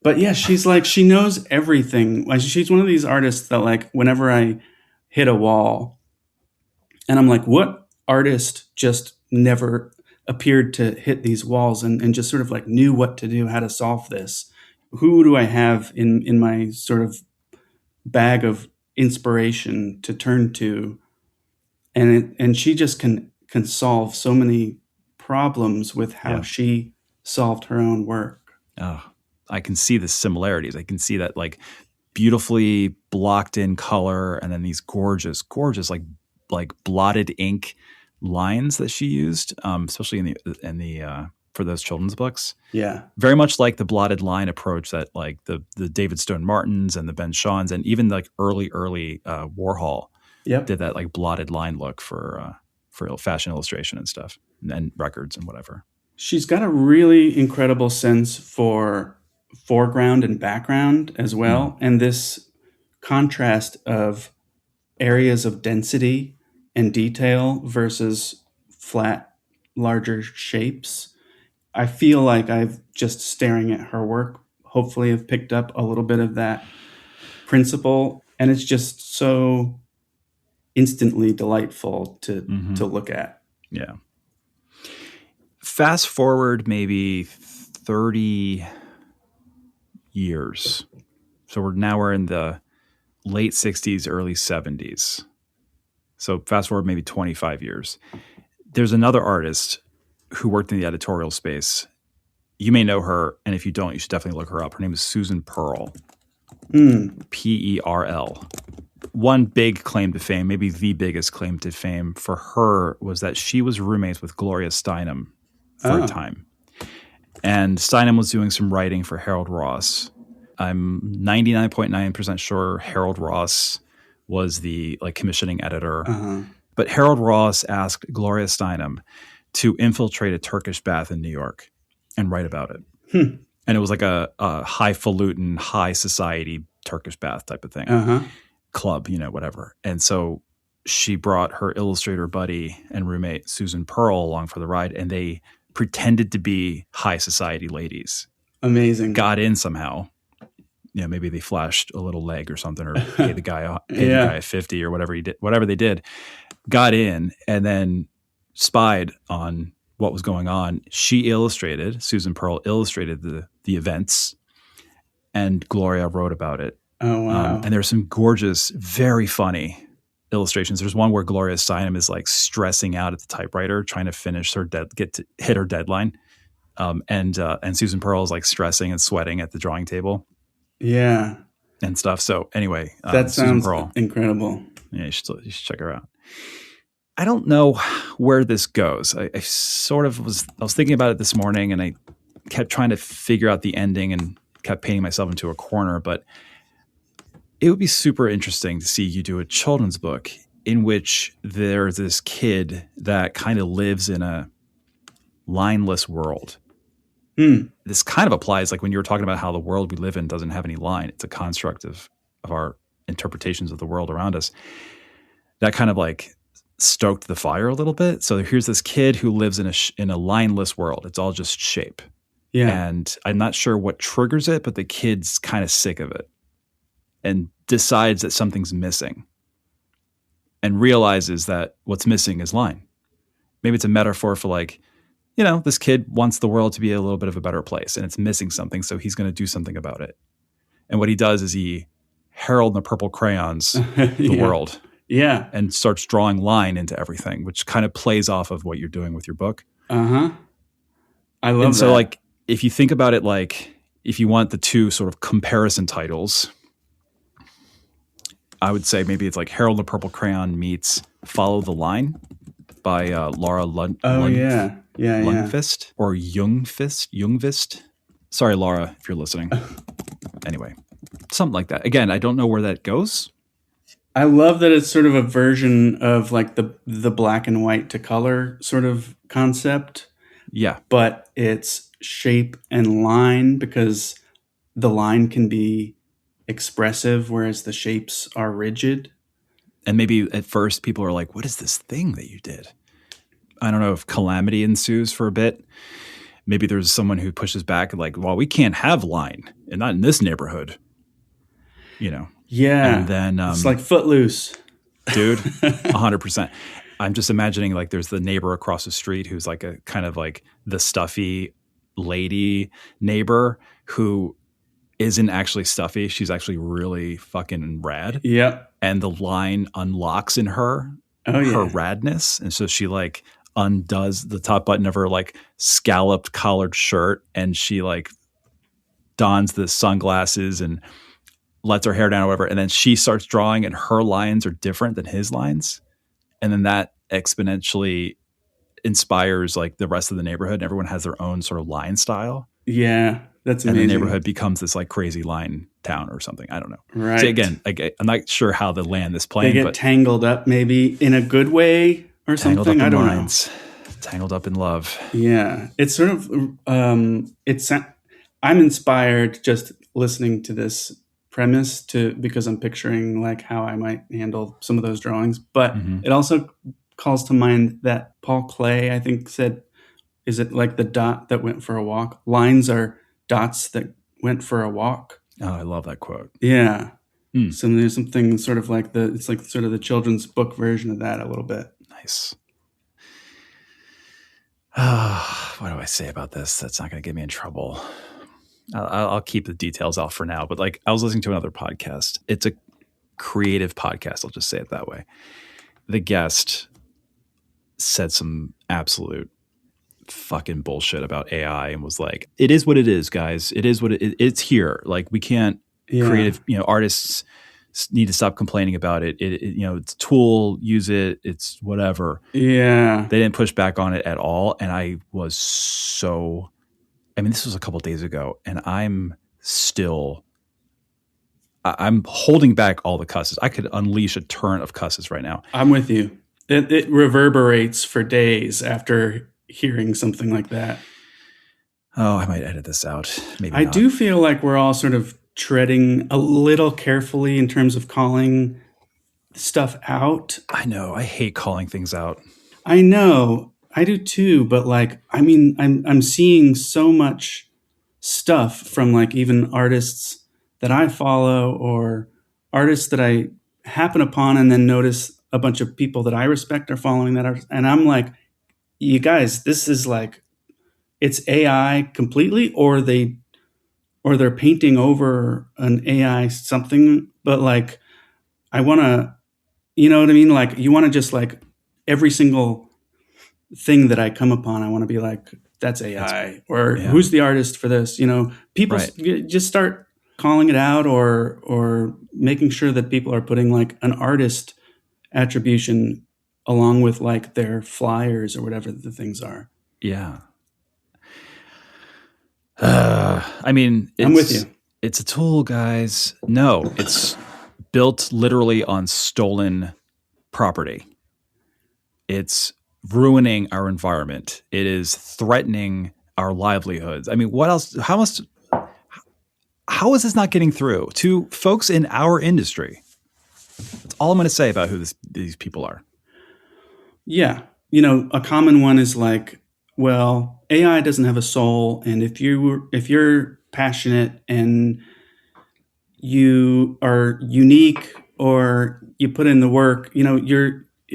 Speaker 2: But yeah, she's like, she knows everything. Like, she's one of these artists that like, whenever I hit a wall and I'm like, what artist just never appeared to hit these walls and just sort of like knew what to do, how to solve this? Who do I have in my sort of bag of inspiration to turn to? And she just can solve so many problems with how she solved her own work.
Speaker 1: Oh, I can see the similarities. I can see that like beautifully blocked in color and then these gorgeous like blotted ink lines that she used, especially in the for those children's books.
Speaker 2: Yeah.
Speaker 1: Very much like the blotted line approach that like the David Stone Martins and the Ben Shahns and even like early Warhol did that like blotted line look for fashion illustration and stuff and records and whatever.
Speaker 2: She's got a really incredible sense for foreground and background as well. Mm. And this contrast of areas of density and detail versus flat, larger shapes. I feel like I've just staring at her work, hopefully have picked up a little bit of that principle. And it's just so instantly delightful to look at.
Speaker 1: Yeah. Fast forward maybe 30 years. So we're in the late 60s, early 70s. So fast forward maybe 25 years. There's another artist who worked in the editorial space. You may know her, and if you don't, you should definitely look her up. Her name is Susan Pearl. Perl. One big claim to fame, maybe the biggest claim to fame for her, was that she was roommates with Gloria Steinem for a time. And Steinem was doing some writing for Harold Ross. I'm 99.9% sure Harold Ross was the like commissioning editor. But Harold Ross asked Gloria Steinem to infiltrate a Turkish bath in New York and write about it. And it was like a highfalutin, high society Turkish bath type of thing. Club, you know, whatever. And so she brought her illustrator buddy and roommate Susan Pearl along for the ride, and they pretended to be high society ladies.
Speaker 2: Amazing.
Speaker 1: Got in somehow, maybe they flashed a little leg or something, or paid the guy 50 or whatever he did, whatever they did, got in and then spied on what was going on. Susan Pearl illustrated the events, and Gloria wrote about it.
Speaker 2: Oh, wow.
Speaker 1: And there's some gorgeous, very funny illustrations. There's one where Gloria Steinem is like stressing out at the typewriter, trying to finish hit her deadline. And Susan Pearl is like stressing and sweating at the drawing table.
Speaker 2: Yeah.
Speaker 1: And stuff. So anyway,
Speaker 2: that
Speaker 1: Susan
Speaker 2: sounds
Speaker 1: Pearl,
Speaker 2: incredible.
Speaker 1: Yeah, you should check her out. I don't know where this goes. I was thinking about it this morning, and I kept trying to figure out the ending and kept painting myself into a corner, but it would be super interesting to see you do a children's book in which there's this kid that kind of lives in a lineless world. This kind of applies like when you were talking about how the world we live in doesn't have any line. It's a construct of our interpretations of the world around us. That kind of like stoked the fire a little bit. So here's this kid who lives in a lineless world. It's all just shape.
Speaker 2: Yeah.
Speaker 1: And I'm not sure what triggers it, but the kid's kind of sick of it and decides that something's missing and realizes that what's missing is line. Maybe it's a metaphor for like, this kid wants the world to be a little bit of a better place and it's missing something. So he's going to do something about it. And what he does is he Harold and the Purple Crayons the world.
Speaker 2: Yeah.
Speaker 1: And starts drawing line into everything, which kind of plays off of what you're doing with your book.
Speaker 2: Uh-huh. I love that.
Speaker 1: And so like, if you think about it, like if you want the two sort of comparison titles, I would say maybe it's like Harold and the Purple Crayon meets Follow the Line by Laura Lundqvist or Jungvist. Sorry, Laura, if you're listening. Anyway, something like that. Again, I don't know where that goes.
Speaker 2: I love that it's sort of a version of like the black and white to color sort of concept.
Speaker 1: Yeah.
Speaker 2: But it's shape and line because the line can be expressive, whereas the shapes are rigid.
Speaker 1: And maybe at first people are like, what is this thing that you did? I don't know if calamity ensues for a bit. Maybe there's someone who pushes back like, well, we can't have line and not in this neighborhood,
Speaker 2: Yeah.
Speaker 1: And then
Speaker 2: it's like Footloose.
Speaker 1: Dude, 100%. I'm just imagining like there's the neighbor across the street who's like a kind of like the stuffy lady neighbor who isn't actually stuffy. She's actually really fucking rad.
Speaker 2: Yep.
Speaker 1: And the line unlocks in her, her radness. And so she like undoes the top button of her like scalloped collared shirt and she like dons the sunglasses and lets her hair down or whatever. And then she starts drawing and her lines are different than his lines. And then that exponentially inspires like the rest of the neighborhood. And everyone has their own sort of line style.
Speaker 2: Yeah. That's amazing.
Speaker 1: And the neighborhood becomes this like crazy line town or something. I don't know.
Speaker 2: Right.
Speaker 1: So again, I'm not sure how to land this plane.
Speaker 2: They get tangled up maybe in a good way or something. I don't know.
Speaker 1: Tangled up in love.
Speaker 2: Yeah. It's sort of, I'm inspired just listening to this premise because I'm picturing like how I might handle some of those drawings. But it also calls to mind that Paul Klee, I think, said, is it like the dot that went for a walk? Lines are dots that went for a walk.
Speaker 1: Oh, I love that quote.
Speaker 2: Yeah. So there's something sort of like it's like sort of the children's book version of that a little bit.
Speaker 1: Nice. What do I say about this? That's not going to get me in trouble. I'll keep the details off for now. But like I was listening to another podcast. It's a creative podcast. I'll just say it that way. The guest said some absolute fucking bullshit about AI and was like, it is what it is, guys. It is what it's here. Like we can't creative, artists need to stop complaining about it. It's a tool, use it. It's whatever.
Speaker 2: Yeah.
Speaker 1: They didn't push back on it at all. And I was this was a couple of days ago and I'm holding back all the cusses. I could unleash a torrent of cusses right now.
Speaker 2: I'm with you. It reverberates for days after hearing something like that.
Speaker 1: Oh, I might edit this out. Maybe
Speaker 2: I
Speaker 1: not.
Speaker 2: do feel like we're all sort of treading a little carefully in terms of calling stuff out.
Speaker 1: I know. I hate calling things out.
Speaker 2: I know. I do too. But like, I'm seeing so much stuff from like even artists that I follow or artists that I happen upon and then notice a bunch of people that I respect are following that artist. And I'm like, you guys, this is like, it's AI completely, or they're painting over an AI something, but like, I want to, you know what I mean? Like, you want to just like every single thing that I come upon, I want to be like, that's AI, or who's the artist for this? You know, people just start calling it out, or making sure that people are putting like an artist attribution along with like their flyers or whatever the things are.
Speaker 1: Yeah. I mean,
Speaker 2: I'm with you.
Speaker 1: It's a tool, guys. No, it's built literally on stolen property. It's ruining our environment. It is threatening our livelihoods. I mean, what else? How is this not getting through to folks in our industry? That's all I'm going to say about who these people are.
Speaker 2: Yeah. You know, a common one is like, well, AI doesn't have a soul. And if you're passionate and you are unique or you put in the work, you know,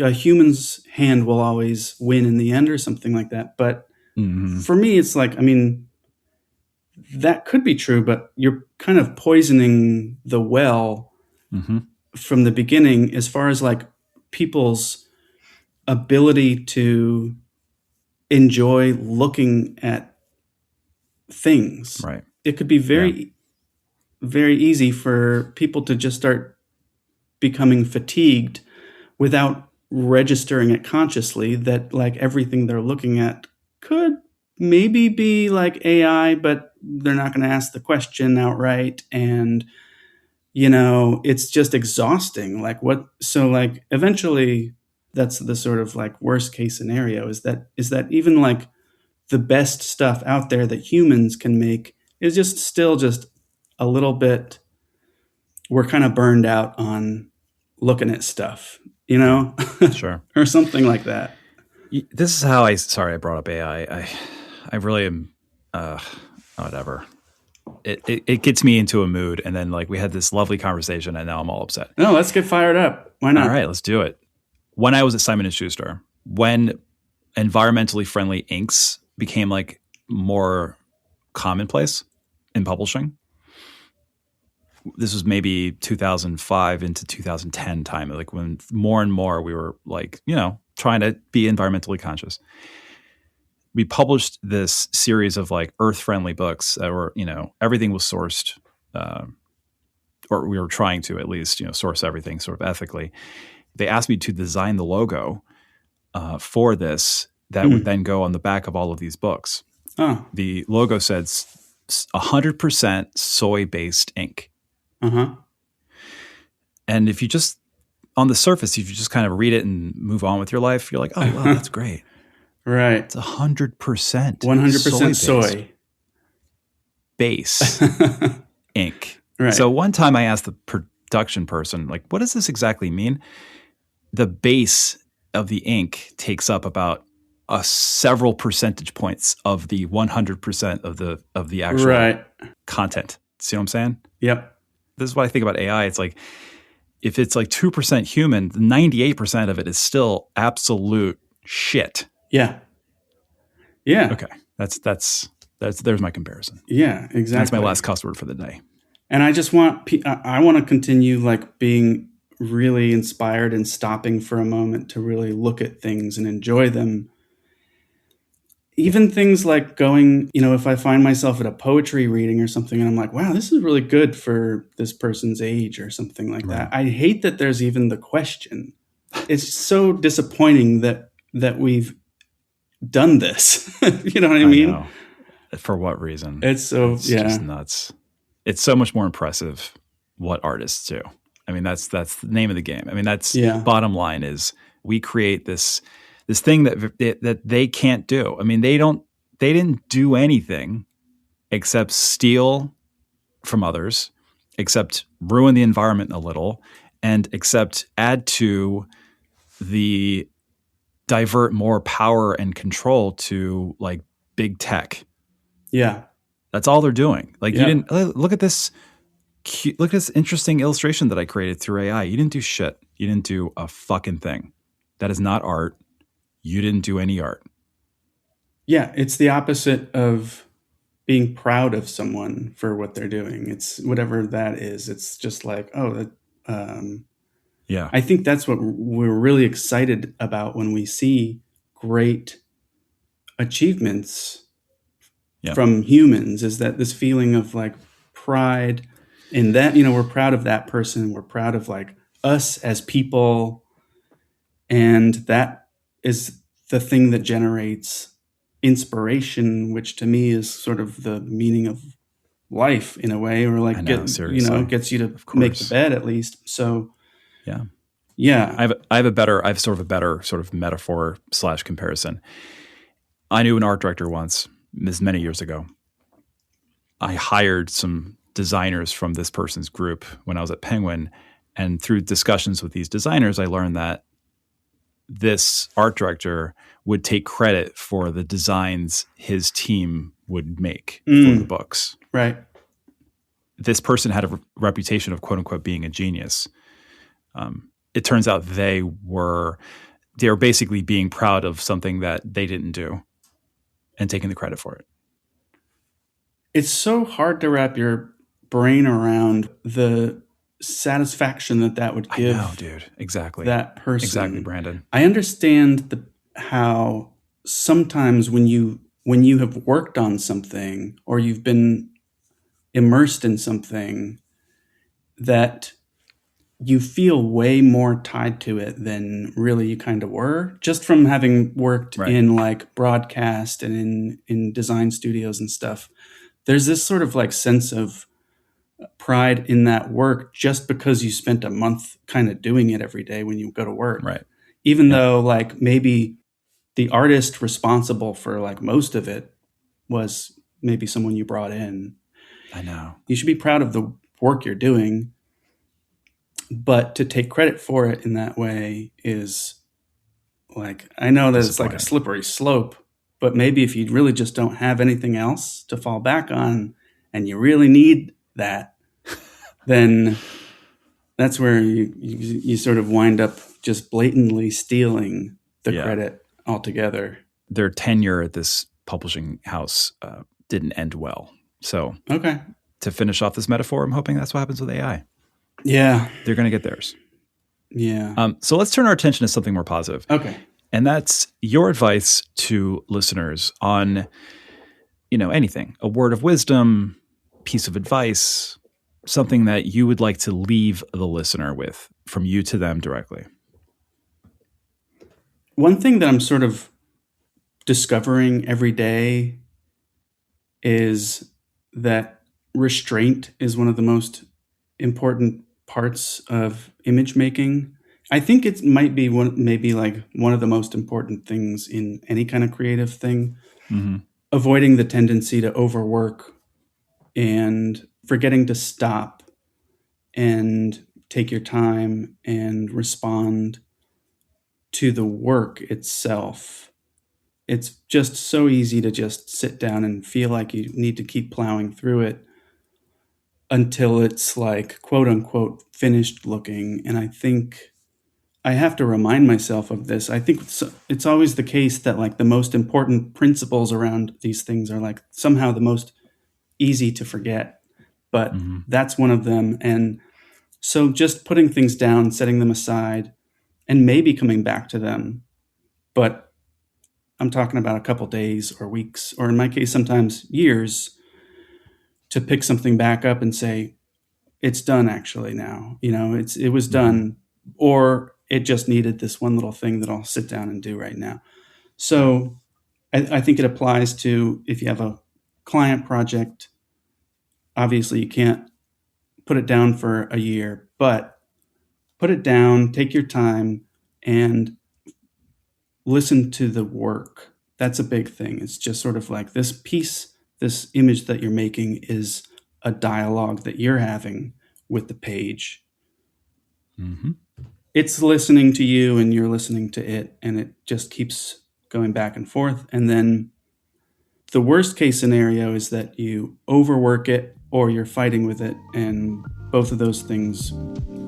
Speaker 2: a human's hand will always win in the end or something like that. But for me, it's like, I mean, that could be true, but you're kind of poisoning the well from the beginning as far as like people's ability to enjoy looking at things.
Speaker 1: Right.
Speaker 2: It could be very, very easy for people to just start becoming fatigued without registering it consciously that like everything they're looking at could maybe be like AI, but they're not going to ask the question outright. And, you know, it's just exhausting. Like so like eventually that's the sort of like worst case scenario is that even like the best stuff out there that humans can make is just still just a little bit, we're kind of burned out on looking at stuff, you know?
Speaker 1: Sure.
Speaker 2: Or something like that.
Speaker 1: This is how I brought up AI. I really am, whatever. It gets me into a mood. And then like we had this lovely conversation and now I'm all upset.
Speaker 2: No, let's get fired up. Why not?
Speaker 1: All right, let's do it. When I was at Simon & Schuster, when environmentally friendly inks became like more commonplace in publishing, this was maybe 2005 into 2010 time, like when more and more we were like, you know, trying to be environmentally conscious. We published this series of like earth-friendly books that were, you know, everything was sourced, or we were trying to at least, you know, source everything sort of ethically. They asked me to design the logo for this that would then go on the back of all of these books.
Speaker 2: Oh.
Speaker 1: The logo said 100% soy-based ink. And if you just, on the surface, if you just kind of read it and move on with your life, you're like, oh, wow, that's great.
Speaker 2: Right.
Speaker 1: It's 100%.
Speaker 2: 100% soy.
Speaker 1: Base ink.
Speaker 2: Right.
Speaker 1: So one time I asked the production person, like, what does this exactly mean? The base of the ink takes up about several percentage points of the 100% of the actual content. See what I'm saying?
Speaker 2: Yep.
Speaker 1: This is what I think about AI. It's like, if it's like 2% human, 98% of it is still absolute shit.
Speaker 2: Yeah. Yeah.
Speaker 1: Okay. There's my comparison.
Speaker 2: Yeah, exactly.
Speaker 1: That's my last cuss word for the day.
Speaker 2: And I just want to continue like being really inspired and stopping for a moment to really look at things and enjoy them. Even things like going, you know, if I find myself at a poetry reading or something and I'm like, wow, this is really good for this person's age or something like that. I hate that there's even the question. It's so disappointing that we've done this. You know what I mean?
Speaker 1: Know. For what reason?
Speaker 2: It's
Speaker 1: just nuts. It's so much more impressive what artists do. I mean, that's the name of the game. I mean, that's bottom line is we create this thing that they can't do. I mean, they didn't do anything except steal from others, except ruin the environment a little, and except add to the divert more power and control to like big tech.
Speaker 2: Yeah.
Speaker 1: That's all they're doing. Like you didn't look at this cute, look at this interesting illustration that I created through AI. You didn't do shit. You didn't do a fucking thing. That is not art. You didn't do any art.
Speaker 2: Yeah, it's the opposite of being proud of someone for what they're doing. It's whatever that is. It's just like, oh,
Speaker 1: Yeah.
Speaker 2: I think that's what we're really excited about when we see great achievements from humans, is that this feeling of like pride in that, we're proud of that person. We're proud of like us as people. And that is the thing that generates inspiration, which to me is sort of the meaning of life in a way, or like gets you to make the bed at least. So yeah.
Speaker 1: I have sort of a better sort of metaphor / comparison. I knew an art director once, this many years ago. I hired some designers from this person's group when I was at Penguin, and through discussions with these designers, I learned that this art director would take credit for the designs his team would make for the books.
Speaker 2: Right.
Speaker 1: This person had a reputation of quote unquote being a genius. It turns out they were basically being proud of something that they didn't do and taking the credit for it.
Speaker 2: It's so hard to wrap your brain around the satisfaction that would give.
Speaker 1: I know, dude. Exactly.
Speaker 2: That person.
Speaker 1: Exactly, Brandon.
Speaker 2: I understand how sometimes when you have worked on something or you've been immersed in something, that you feel way more tied to it than really you kind of were, just from having worked in like broadcast and in design studios and stuff. There's this sort of like sense of pride in that work just because you spent a month kind of doing it every day when you go to work.
Speaker 1: Right.
Speaker 2: Even though like maybe the artist responsible for like most of it was maybe someone you brought in.
Speaker 1: I know.
Speaker 2: You should be proud of the work you're doing, but to take credit for it in that way is like, I know that it's like a slippery slope, but maybe if you really just don't have anything else to fall back on and you really need that, then that's where you sort of wind up just blatantly stealing the credit altogether.
Speaker 1: Their tenure at this publishing house didn't end well. So to finish off this metaphor, I'm hoping that's what happens with AI.
Speaker 2: Yeah.
Speaker 1: They're going to get theirs.
Speaker 2: Yeah.
Speaker 1: So let's turn our attention to something more positive.
Speaker 2: Okay.
Speaker 1: And that's your advice to listeners on, anything, a word of wisdom, piece of advice, something that you would like to leave the listener with from you to them directly.
Speaker 2: One thing that I'm sort of discovering every day is that restraint is one of the most important parts of image making. I think it might be one of the most important things in any kind of creative thing. Mm-hmm. Avoiding the tendency to overwork and forgetting to stop and take your time and respond to the work itself. It's just so easy to just sit down and feel like you need to keep plowing through it until it's like, quote unquote, finished looking. And I think I have to remind myself of this. I think it's always the case that like the most important principles around these things are like somehow the most easy to forget, but that's one of them. And so just putting things down, setting them aside, and maybe coming back to them. But I'm talking about a couple days or weeks, or in my case, sometimes years, to pick something back up and say, it's done actually now. It was done, or it just needed this one little thing that I'll sit down and do right now. So I think it applies to if you have a client project. Obviously, you can't put it down for a year, but put it down, take your time, and listen to the work. That's a big thing. It's just sort of like this image that you're making is a dialogue that you're having with the page. Mm-hmm. It's listening to you and you're listening to it, and it just keeps going back and forth. And then the worst case scenario is that you overwork it or you're fighting with it, and both of those things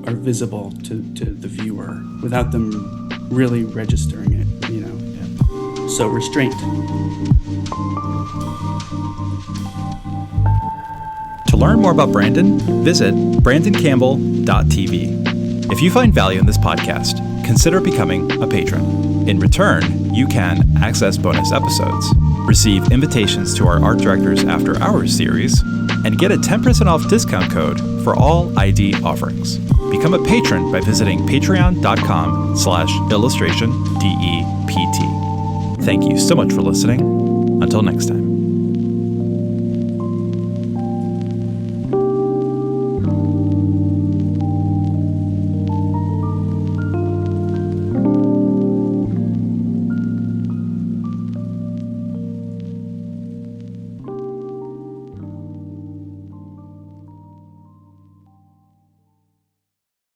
Speaker 2: are visible to the viewer without them really registering it, Yeah. So restraint.
Speaker 1: To learn more about Brandon, visit brandoncampbell.tv. If you find value in this podcast, consider becoming a patron. In return, you can access bonus episodes, receive invitations to our Art Directors After Hours series, and get a 10% off discount code for all ID offerings. Become a patron by visiting patreon.com/illustrationdept. Thank you so much for listening. Until next time.